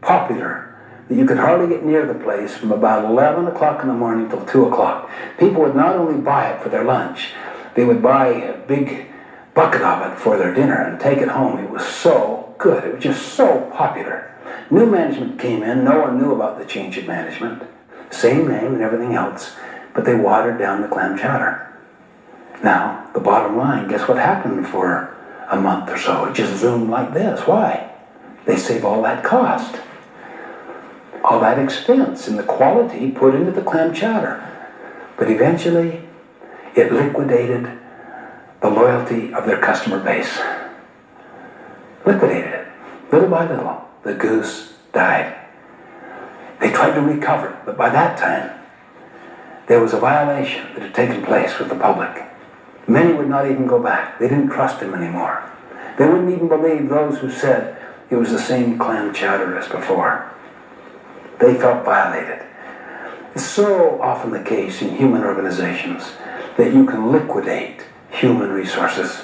popular that you could hardly get near the place from about 11 o'clock in the morning till 2 o'clock. People would not only buy it for their lunch, they would buy a big bucket of it for their dinner and take it home. It was so good. It was just so popular. New management came in. No one knew about the change of management. Same name and everything else, but they watered down the clam chowder. Now, the bottom line, guess what happened for a month or so? It just zoomed like this. Why? They save all that cost, all that expense and the quality put into the clam chowder. But eventually, it liquidated the loyalty of their customer base. Liquidated it, little by little. The goose died. They tried to recover, but by that time, there was a violation that had taken place with the public. Many would not even go back. They didn't trust him anymore. They wouldn't even believe those who said it was the same clam chowder as before. They felt violated. It's so often the case in human organizations that you can liquidate human resources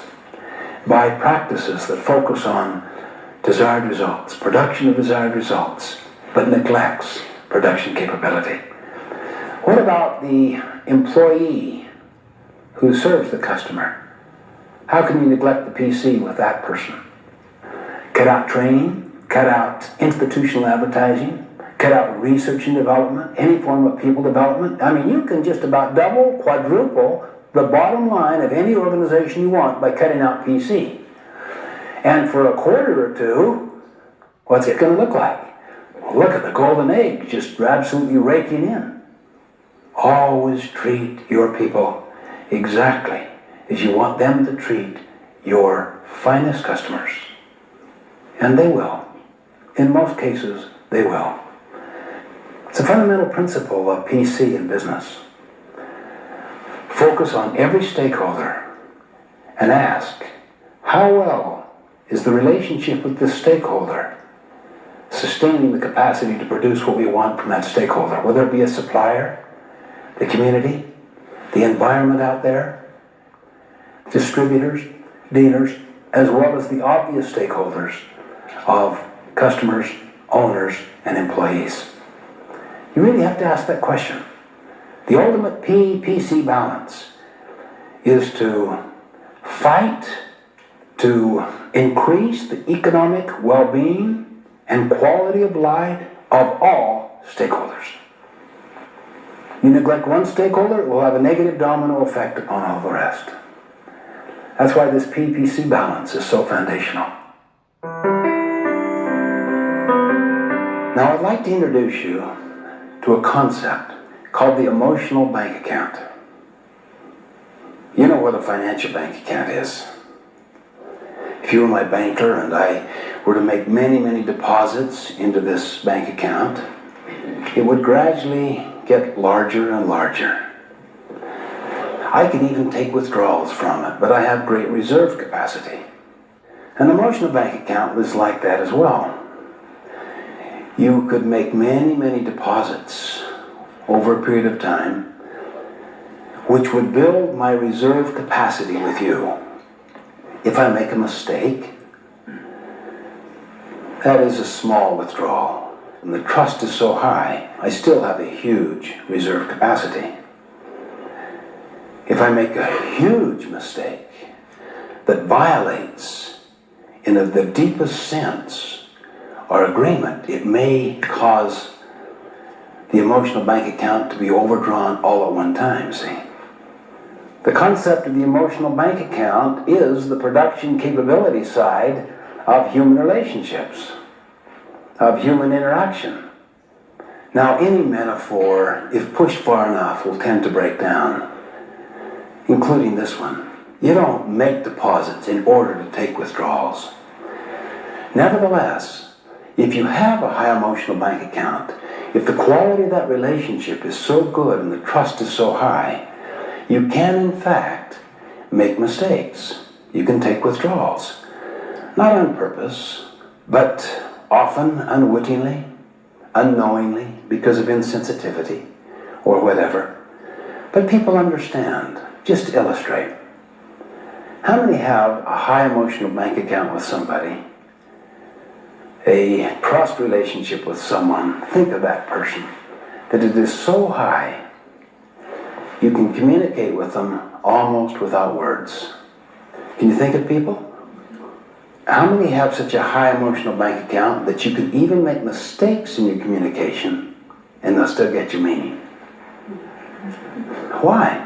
by practices that focus on desired results, production of desired results, but neglects production capability. What about the employee who serves the customer. How can you neglect the PC with that person? Cut out training, cut out institutional advertising, cut out research and development, any form of people development. I mean, you can just about double, quadruple the bottom line of any organization you want by cutting out PC. And for a quarter or two, what's it going to look like? Well, look at the golden egg just absolutely raking in. Always treat your people exactly as you want them to treat your finest customers. And they will. In most cases, they will. It's a fundamental principle of PC in business. Focus on every stakeholder and ask, how well is the relationship with this stakeholder sustaining the capacity to produce what we want from that stakeholder, whether it be a supplier, the community, the environment out there, distributors, dealers, as well as the obvious stakeholders of customers, owners, and employees. You really have to ask that question. The ultimate PC balance is to fight to increase the economic well-being and quality of life of all stakeholders. You neglect one stakeholder, it will have a negative domino effect upon all the rest. That's why this PPC balance is so foundational. Now I'd like to introduce you to a concept called the emotional bank account. You know what a financial bank account is. If you were my banker and I were to make many deposits into this bank account, it would gradually get larger and larger. I can even take withdrawals from it, but I have great reserve capacity. An emotional bank account is like that as well. You could make many deposits over a period of time, which would build my reserve capacity with you. If I make a mistake, that is a small withdrawal, and the trust is so high, I still have a huge reserve capacity. If I make a huge mistake that violates, in the deepest sense, our agreement, it may cause the emotional bank account to be overdrawn all at one time, see? The concept of the emotional bank account is the production capability side of human relationships, of human interaction. Now, any metaphor, if pushed far enough, will tend to break down, including this one. You don't make deposits in order to take withdrawals. Nevertheless, if you have a high emotional bank account, if the quality of that relationship is so good and the trust is so high, you can, in fact, make mistakes. You can take withdrawals. Not on purpose, but often unwittingly, unknowingly, because of insensitivity or whatever. But people understand. Just to illustrate, how many have a high emotional bank account with somebody, a trust relationship with someone, think of that person, that it is so high, you can communicate with them almost without words. Can you think of people? How many have such a high emotional bank account that you can even make mistakes in your communication and they'll still get your meaning? Why?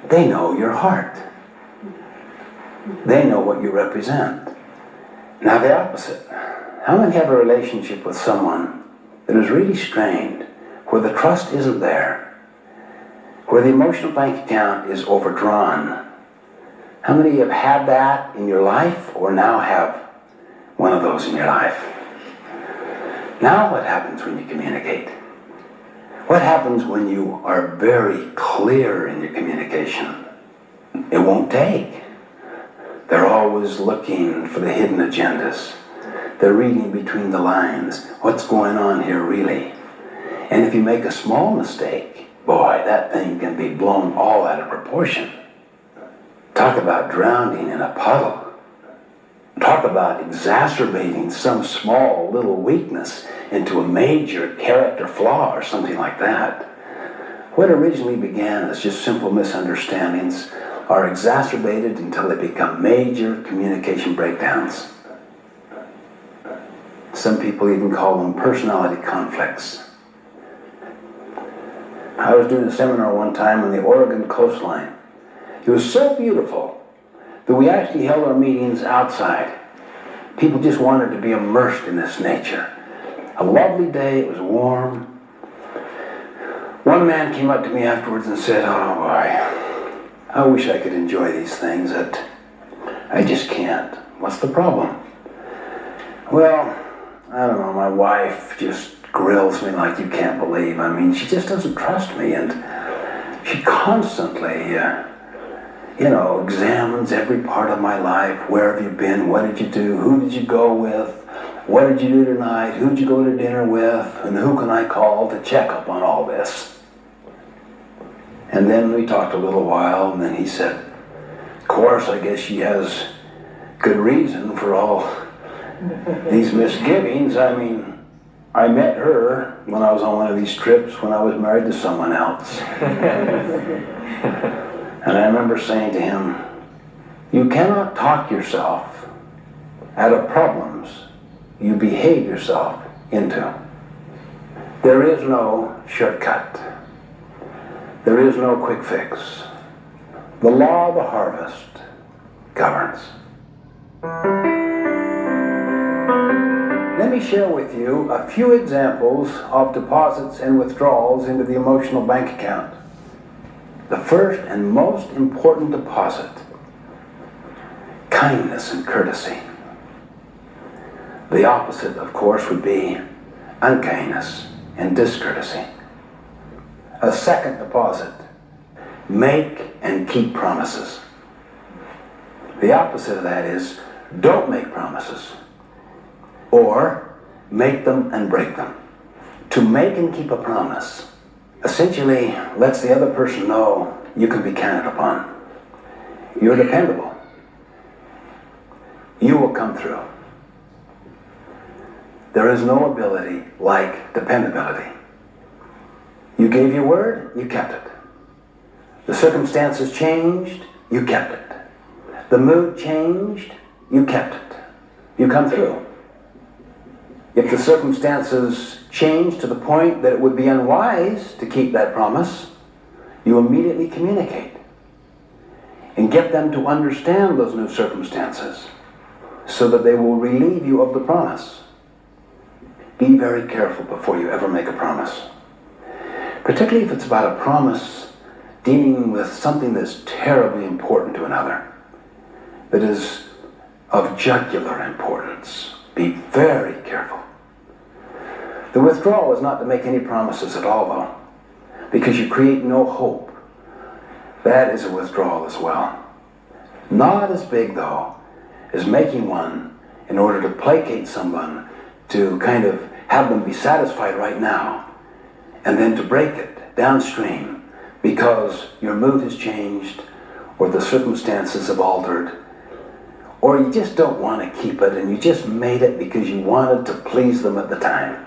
They know your heart. They know what you represent. Now the opposite. How many have a relationship with someone that is really strained, where the trust isn't there, where the emotional bank account is overdrawn? How many have had that in your life or now have one of those in your life? Now what happens when you communicate? What happens when you are very clear in your communication? It won't take. They're always looking for the hidden agendas. They're reading between the lines. What's going on here really? And if you make a small mistake, boy, that thing can be blown all out of proportion. Talk about drowning in a puddle. Talk about exacerbating some small little weakness into a major character flaw or something like that. What originally began as just simple misunderstandings are exacerbated until they become major communication breakdowns. Some people even call them personality conflicts. I was doing a seminar one time on the Oregon coastline. It was so beautiful that we actually held our meetings outside. People just wanted to be immersed in this nature. A lovely day, it was warm. One man came up to me afterwards and said, "Oh boy, I wish I could enjoy these things, but I just can't." "What's the problem?" "Well, I don't know, my wife just grills me like you can't believe. I mean, she just doesn't trust me, and she constantly, examines every part of my life. Where have you been? What did you do? Who did you go with? What did you do tonight? Who'd you go to dinner with? And who can I call to check up on all this?" And then we talked a little while, and then he said, "Of course, I guess she has good reason for all these misgivings. I mean, I met her when I was on one of these trips when I was married to someone else." And I remember saying to him, "You cannot talk yourself out of problems you behave yourself into. There is no shortcut. There is no quick fix. The law of the harvest governs." Let me share with you a few examples of deposits and withdrawals into the emotional bank account. The first and most important deposit: kindness and courtesy. The opposite, of course, would be unkindness and discourtesy. A second deposit: make and keep promises. The opposite of that is don't make promises, or make them and break them. To make and keep a promise essentially lets the other person know you can be counted upon. You're dependable. You will come through. There is no ability like dependability. You gave your word, you kept it. The circumstances changed, you kept it. The mood changed, you kept it. You come through. If the circumstances change to the point that it would be unwise to keep that promise, you immediately communicate and get them to understand those new circumstances so that they will relieve you of the promise. Be very careful before you ever make a promise, particularly if it's about a promise dealing with something that's terribly important to another, that is of jugular importance. Be very careful. The withdrawal is not to make any promises at all, though, because you create no hope. That is a withdrawal as well. Not as big, though, as making one in order to placate someone, to kind of have them be satisfied right now, and then to break it downstream because your mood has changed, or the circumstances have altered, or you just don't want to keep it and you just made it because you wanted to please them at the time.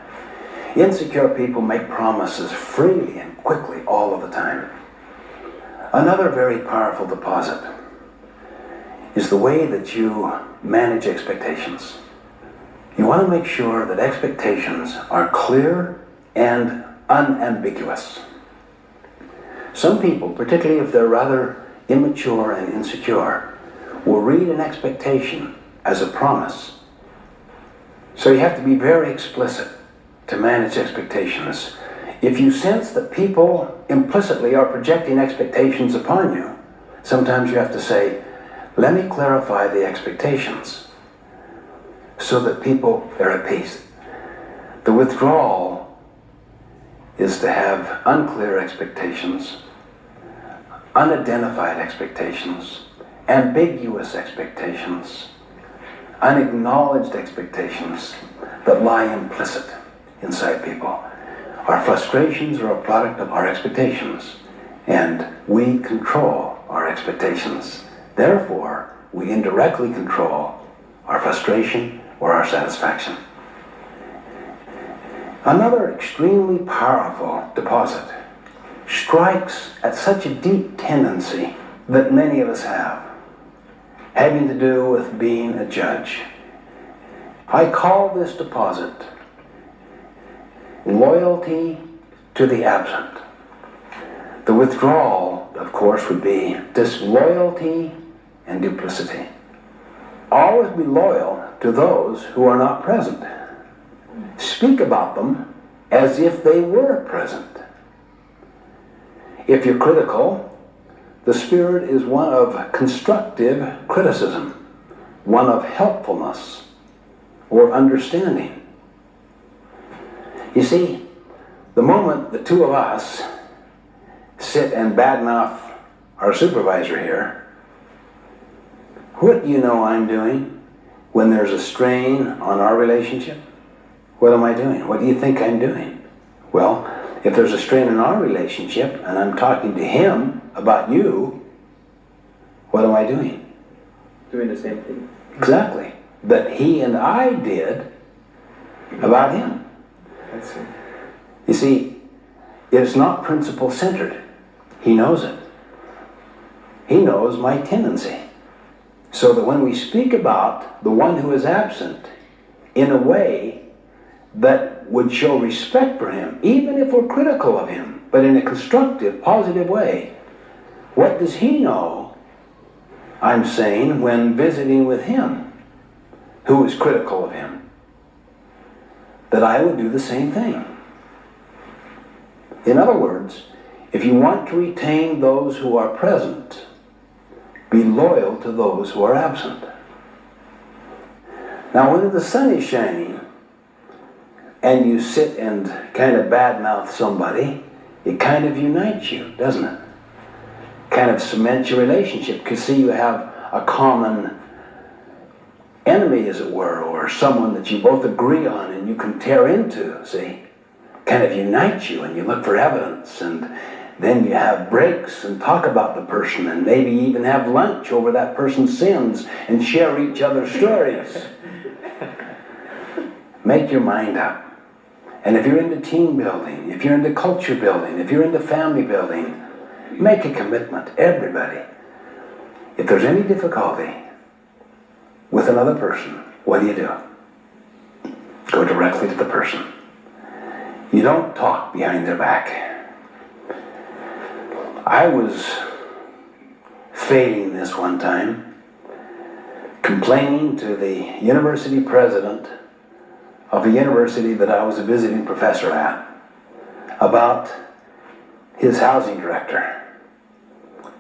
Insecure people make promises freely and quickly all of the time. Another very powerful deposit is the way that you manage expectations. You want to make sure that expectations are clear and unambiguous. Some people, particularly if they're rather immature and insecure, will read an expectation as a promise. So you have to be very explicit to manage expectations. If you sense that people implicitly are projecting expectations upon you, sometimes you have to say, "Let me clarify the expectations," so that people are at peace. The withdrawal is to have unclear expectations, unidentified expectations, ambiguous expectations, unacknowledged expectations that lie implicit inside people. Our frustrations are a product of our expectations, and we control our expectations. Therefore, we indirectly control our frustration or our satisfaction. Another extremely powerful deposit strikes at such a deep tendency that many of us have, having to do with being a judge. I call this deposit loyalty to the absent. The withdrawal, of course, would be disloyalty and duplicity. Always be loyal to those who are not present. Speak about them as if they were present. If you're critical, the spirit is one of constructive criticism, one of helpfulness or understanding. You see, the moment the two of us sit and badmouth our supervisor here, what do you know I'm doing when there's a strain on our relationship? What am I doing? What do you think I'm doing? Well, if there's a strain in our relationship and I'm talking to him about you, what am I doing? Doing the same thing. Exactly. That he and I did about him. I see. You see, it's not principle-centered. He knows it. He knows my tendency. So that when we speak about the one who is absent in a way that would show respect for him, even if we're critical of him, but in a constructive, positive way, what does he know I'm saying when visiting with him, who is critical of him? That I would do the same thing. In other words, if you want to retain those who are present, be loyal to those who are absent. Now, when the sun is shining and you sit and kind of badmouth somebody, it kind of unites you, doesn't it? Kind of cements your relationship, because see, you have a common enemy, as it were, or someone that you both agree on and you can tear into, see? Kind of unites you, and you look for evidence, and then you have breaks and talk about the person, and maybe even have lunch over that person's sins and share each other's stories. Make your mind up. And if you're into team building, if you're into culture building, if you're into family building, make a commitment, everybody. If there's any difficulty with another person, what do? Go directly to the person. You don't talk behind their back. I was fading this one time, complaining to the university president of a university that I was a visiting professor at about his housing director,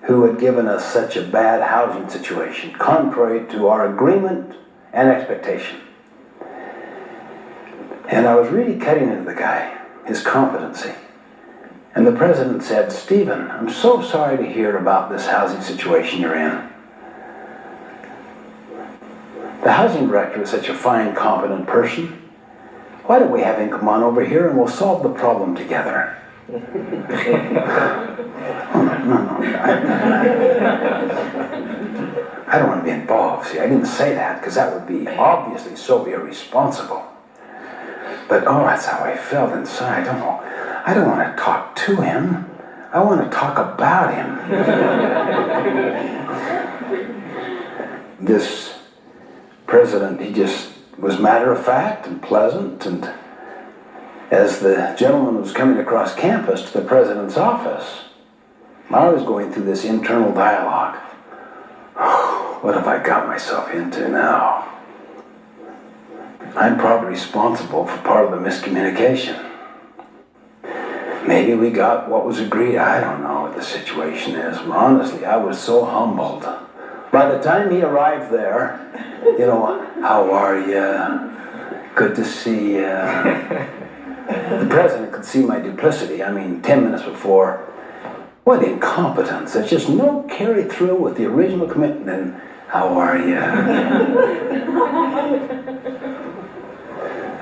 who had given us such a bad housing situation, contrary to our agreement and expectation. And I was really cutting into the guy, his competency. And the president said, "Stephen, I'm so sorry to hear about this housing situation you're in. The housing director is such a fine, competent person. Why don't we have him come on over here and we'll solve the problem together?" Oh, no. I don't want to be involved. See, I didn't say that because that would be obviously so irresponsible. But that's how I felt inside. I don't want to talk to him. I want to talk about him. This president, he just was matter of fact and pleasant, and as the gentleman was coming across campus to the president's office, I was going through this internal dialogue. What have I got myself into now? I'm probably responsible for part of the miscommunication. Maybe we got what was agreed. I don't know what the situation is. Honestly, I was so humbled. By the time he arrived there, how are you? Good to see you. The president could see my duplicity. 10 minutes before. What incompetence. There's just no carry through with the original commitment. And how are you?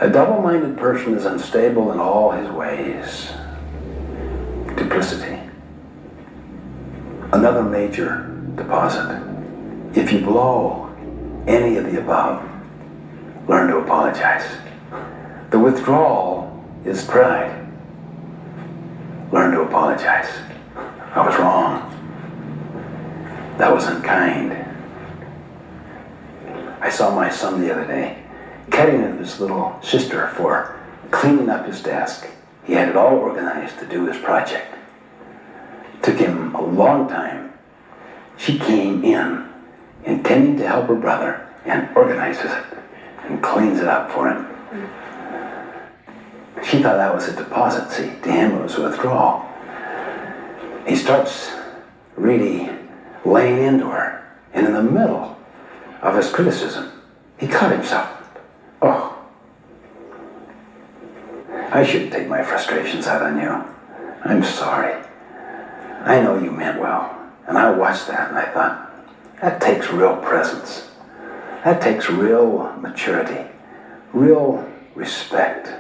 A double-minded person is unstable in all his ways. Duplicity. Another major deposit. If you blow any of the above, learn to apologize. The withdrawal is pride. Learn to apologize. I was wrong. That was unkind. I saw my son the other day cutting at his little sister for cleaning up his desk. He had it all organized to do his project. Took him a long time. She came in intending to help her brother and organizes it and cleans it up for him. She thought that was a deposit. See, to him it was a withdrawal. He starts really laying into her, and in the middle of his criticism, he cut himself. Oh. I shouldn't take my frustrations out on you. I'm sorry. I know you meant well. And I watched that and I thought, that takes real presence. That takes real maturity, real respect,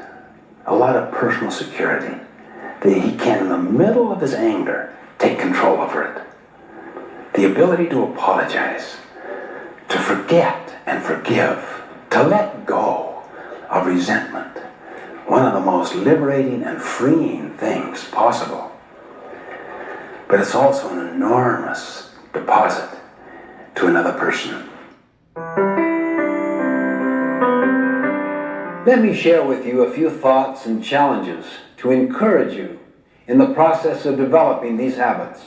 a lot of personal security. That he can, in the middle of his anger, take control over it. The ability to apologize, to forget and forgive, to let go of resentment. One of the most liberating and freeing things possible. But it's also an enormous deposit to another person. Let me share with you a few thoughts and challenges to encourage you in the process of developing these habits.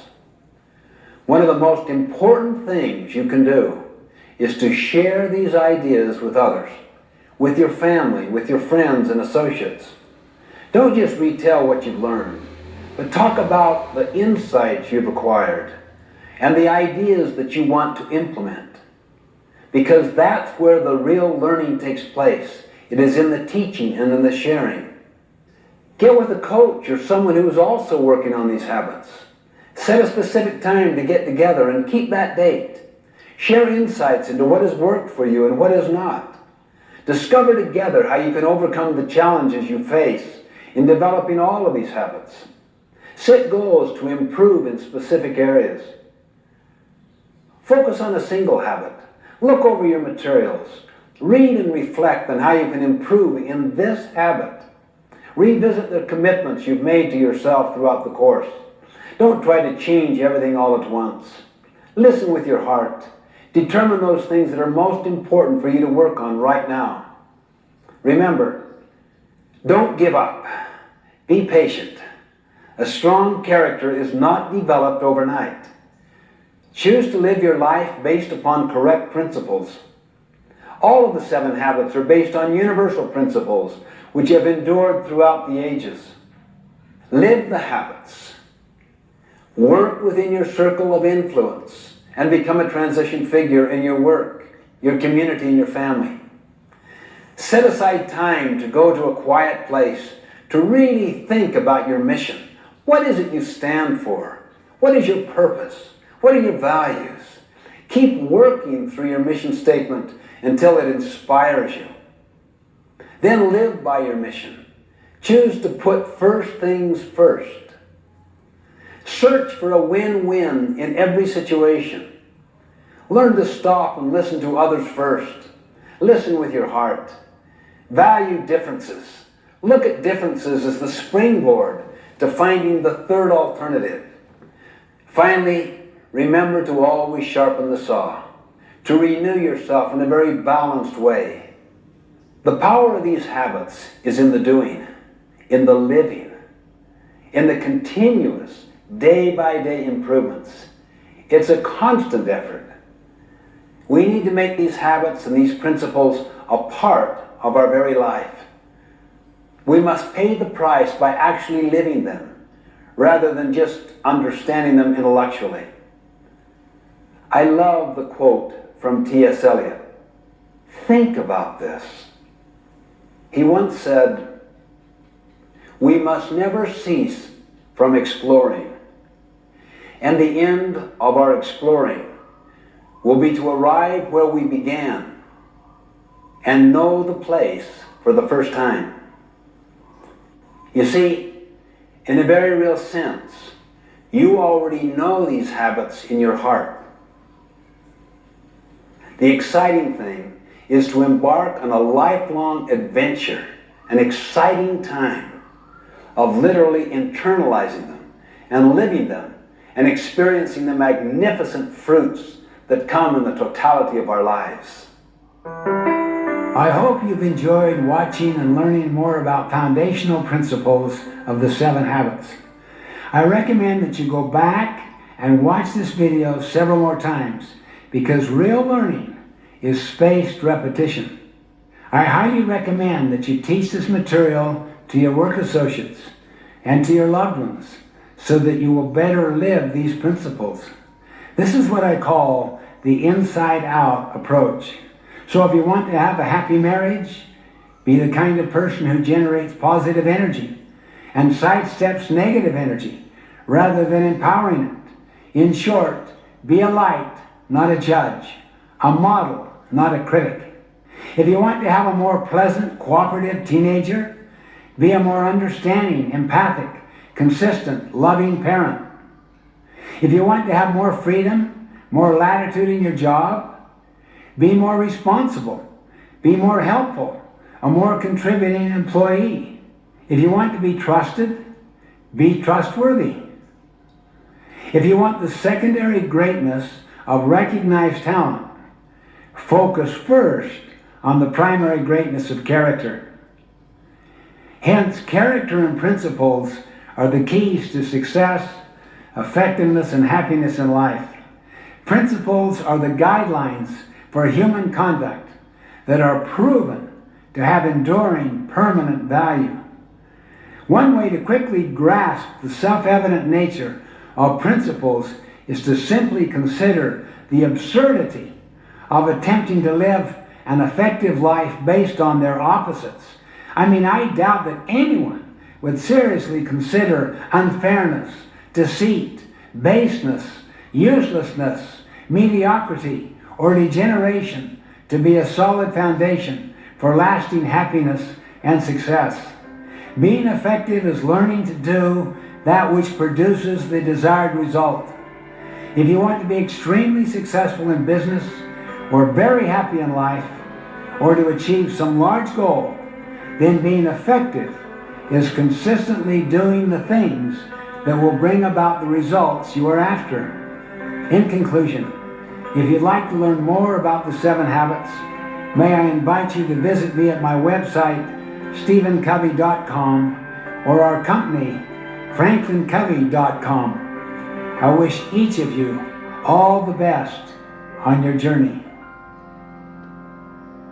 One of the most important things you can do is to share these ideas with others, with your family, with your friends and associates. Don't just retell what you've learned, but talk about the insights you've acquired and the ideas that you want to implement. Because that's where the real learning takes place. It is in the teaching and in the sharing. Get with a coach or someone who is also working on these habits. Set a specific time to get together and keep that date. Share insights into what has worked for you and what has not. Discover together how you can overcome the challenges you face in developing all of these habits. Set goals to improve in specific areas. Focus on a single habit. Look over your materials. Read and reflect on how you can improve in this habit. Revisit the commitments you've made to yourself throughout the course. Don't try to change everything all at once. Listen with your heart. Determine those things that are most important for you to work on right now. Remember, don't give up. Be patient. A strong character is not developed overnight. Choose to live your life based upon correct principles. All of the 7 habits are based on universal principles which have endured throughout the ages. Live the habits. Work within your circle of influence and become a transition figure in your work, your community, and your family. Set aside time to go to a quiet place to really think about your mission. What is it you stand for? What is your purpose? What are your values? Keep working through your mission statement until it inspires you. Then live by your mission. Choose to put first things first. Search for a win-win in every situation. Learn to stop and listen to others first. Listen with your heart. Value differences. Look at differences as the springboard to finding the third alternative. Finally, remember to always sharpen the saw, to renew yourself in a very balanced way. The power of these habits is in the doing, in the living, in the continuous day-by-day improvements. It's a constant effort. We need to make these habits and these principles a part of our very life. We must pay the price by actually living them, rather than just understanding them intellectually. I love the quote from T.S. Eliot. Think about this. He once said, "We must never cease from exploring, and the end of our exploring will be to arrive where we began and know the place for the first time." You see, in a very real sense, you already know these habits in your heart. The exciting thing is to embark on a lifelong adventure, an exciting time of literally internalizing them and living them and experiencing the magnificent fruits that come in the totality of our lives. I hope you've enjoyed watching and learning more about foundational principles of the 7 habits. I recommend that you go back and watch this video several more times because real learning is spaced repetition. I highly recommend that you teach this material to your work associates and to your loved ones so that you will better live these principles. This is what I call the inside-out approach. So if you want to have a happy marriage, be the kind of person who generates positive energy and sidesteps negative energy rather than empowering it. In short, be a light, not a judge, a model, not a critic. If you want to have a more pleasant, cooperative teenager, be a more understanding, empathic, consistent, loving parent. If you want to have more freedom, more latitude in your job, be more responsible, be more helpful, a more contributing employee. If you want to be trusted, be trustworthy. If you want the secondary greatness of recognized talent, focus first on the primary greatness of character. Hence, character and principles are the keys to success, effectiveness, and happiness in life. Principles are the guidelines for human conduct that are proven to have enduring, permanent value. One way to quickly grasp the self-evident nature of principles is to simply consider the absurdity of attempting to live an effective life based on their opposites. I mean, I doubt that anyone would seriously consider unfairness, deceit, baseness, uselessness, mediocrity, or degeneration to be a solid foundation for lasting happiness and success. Being effective is learning to do that which produces the desired result. If you want to be extremely successful in business, or very happy in life, or to achieve some large goal, then being effective is consistently doing the things that will bring about the results you are after. In conclusion, if you'd like to learn more about the 7 habits, may I invite you to visit me at my website, StephenCovey.com, or our company, FranklinCovey.com. I wish each of you all the best on your journey.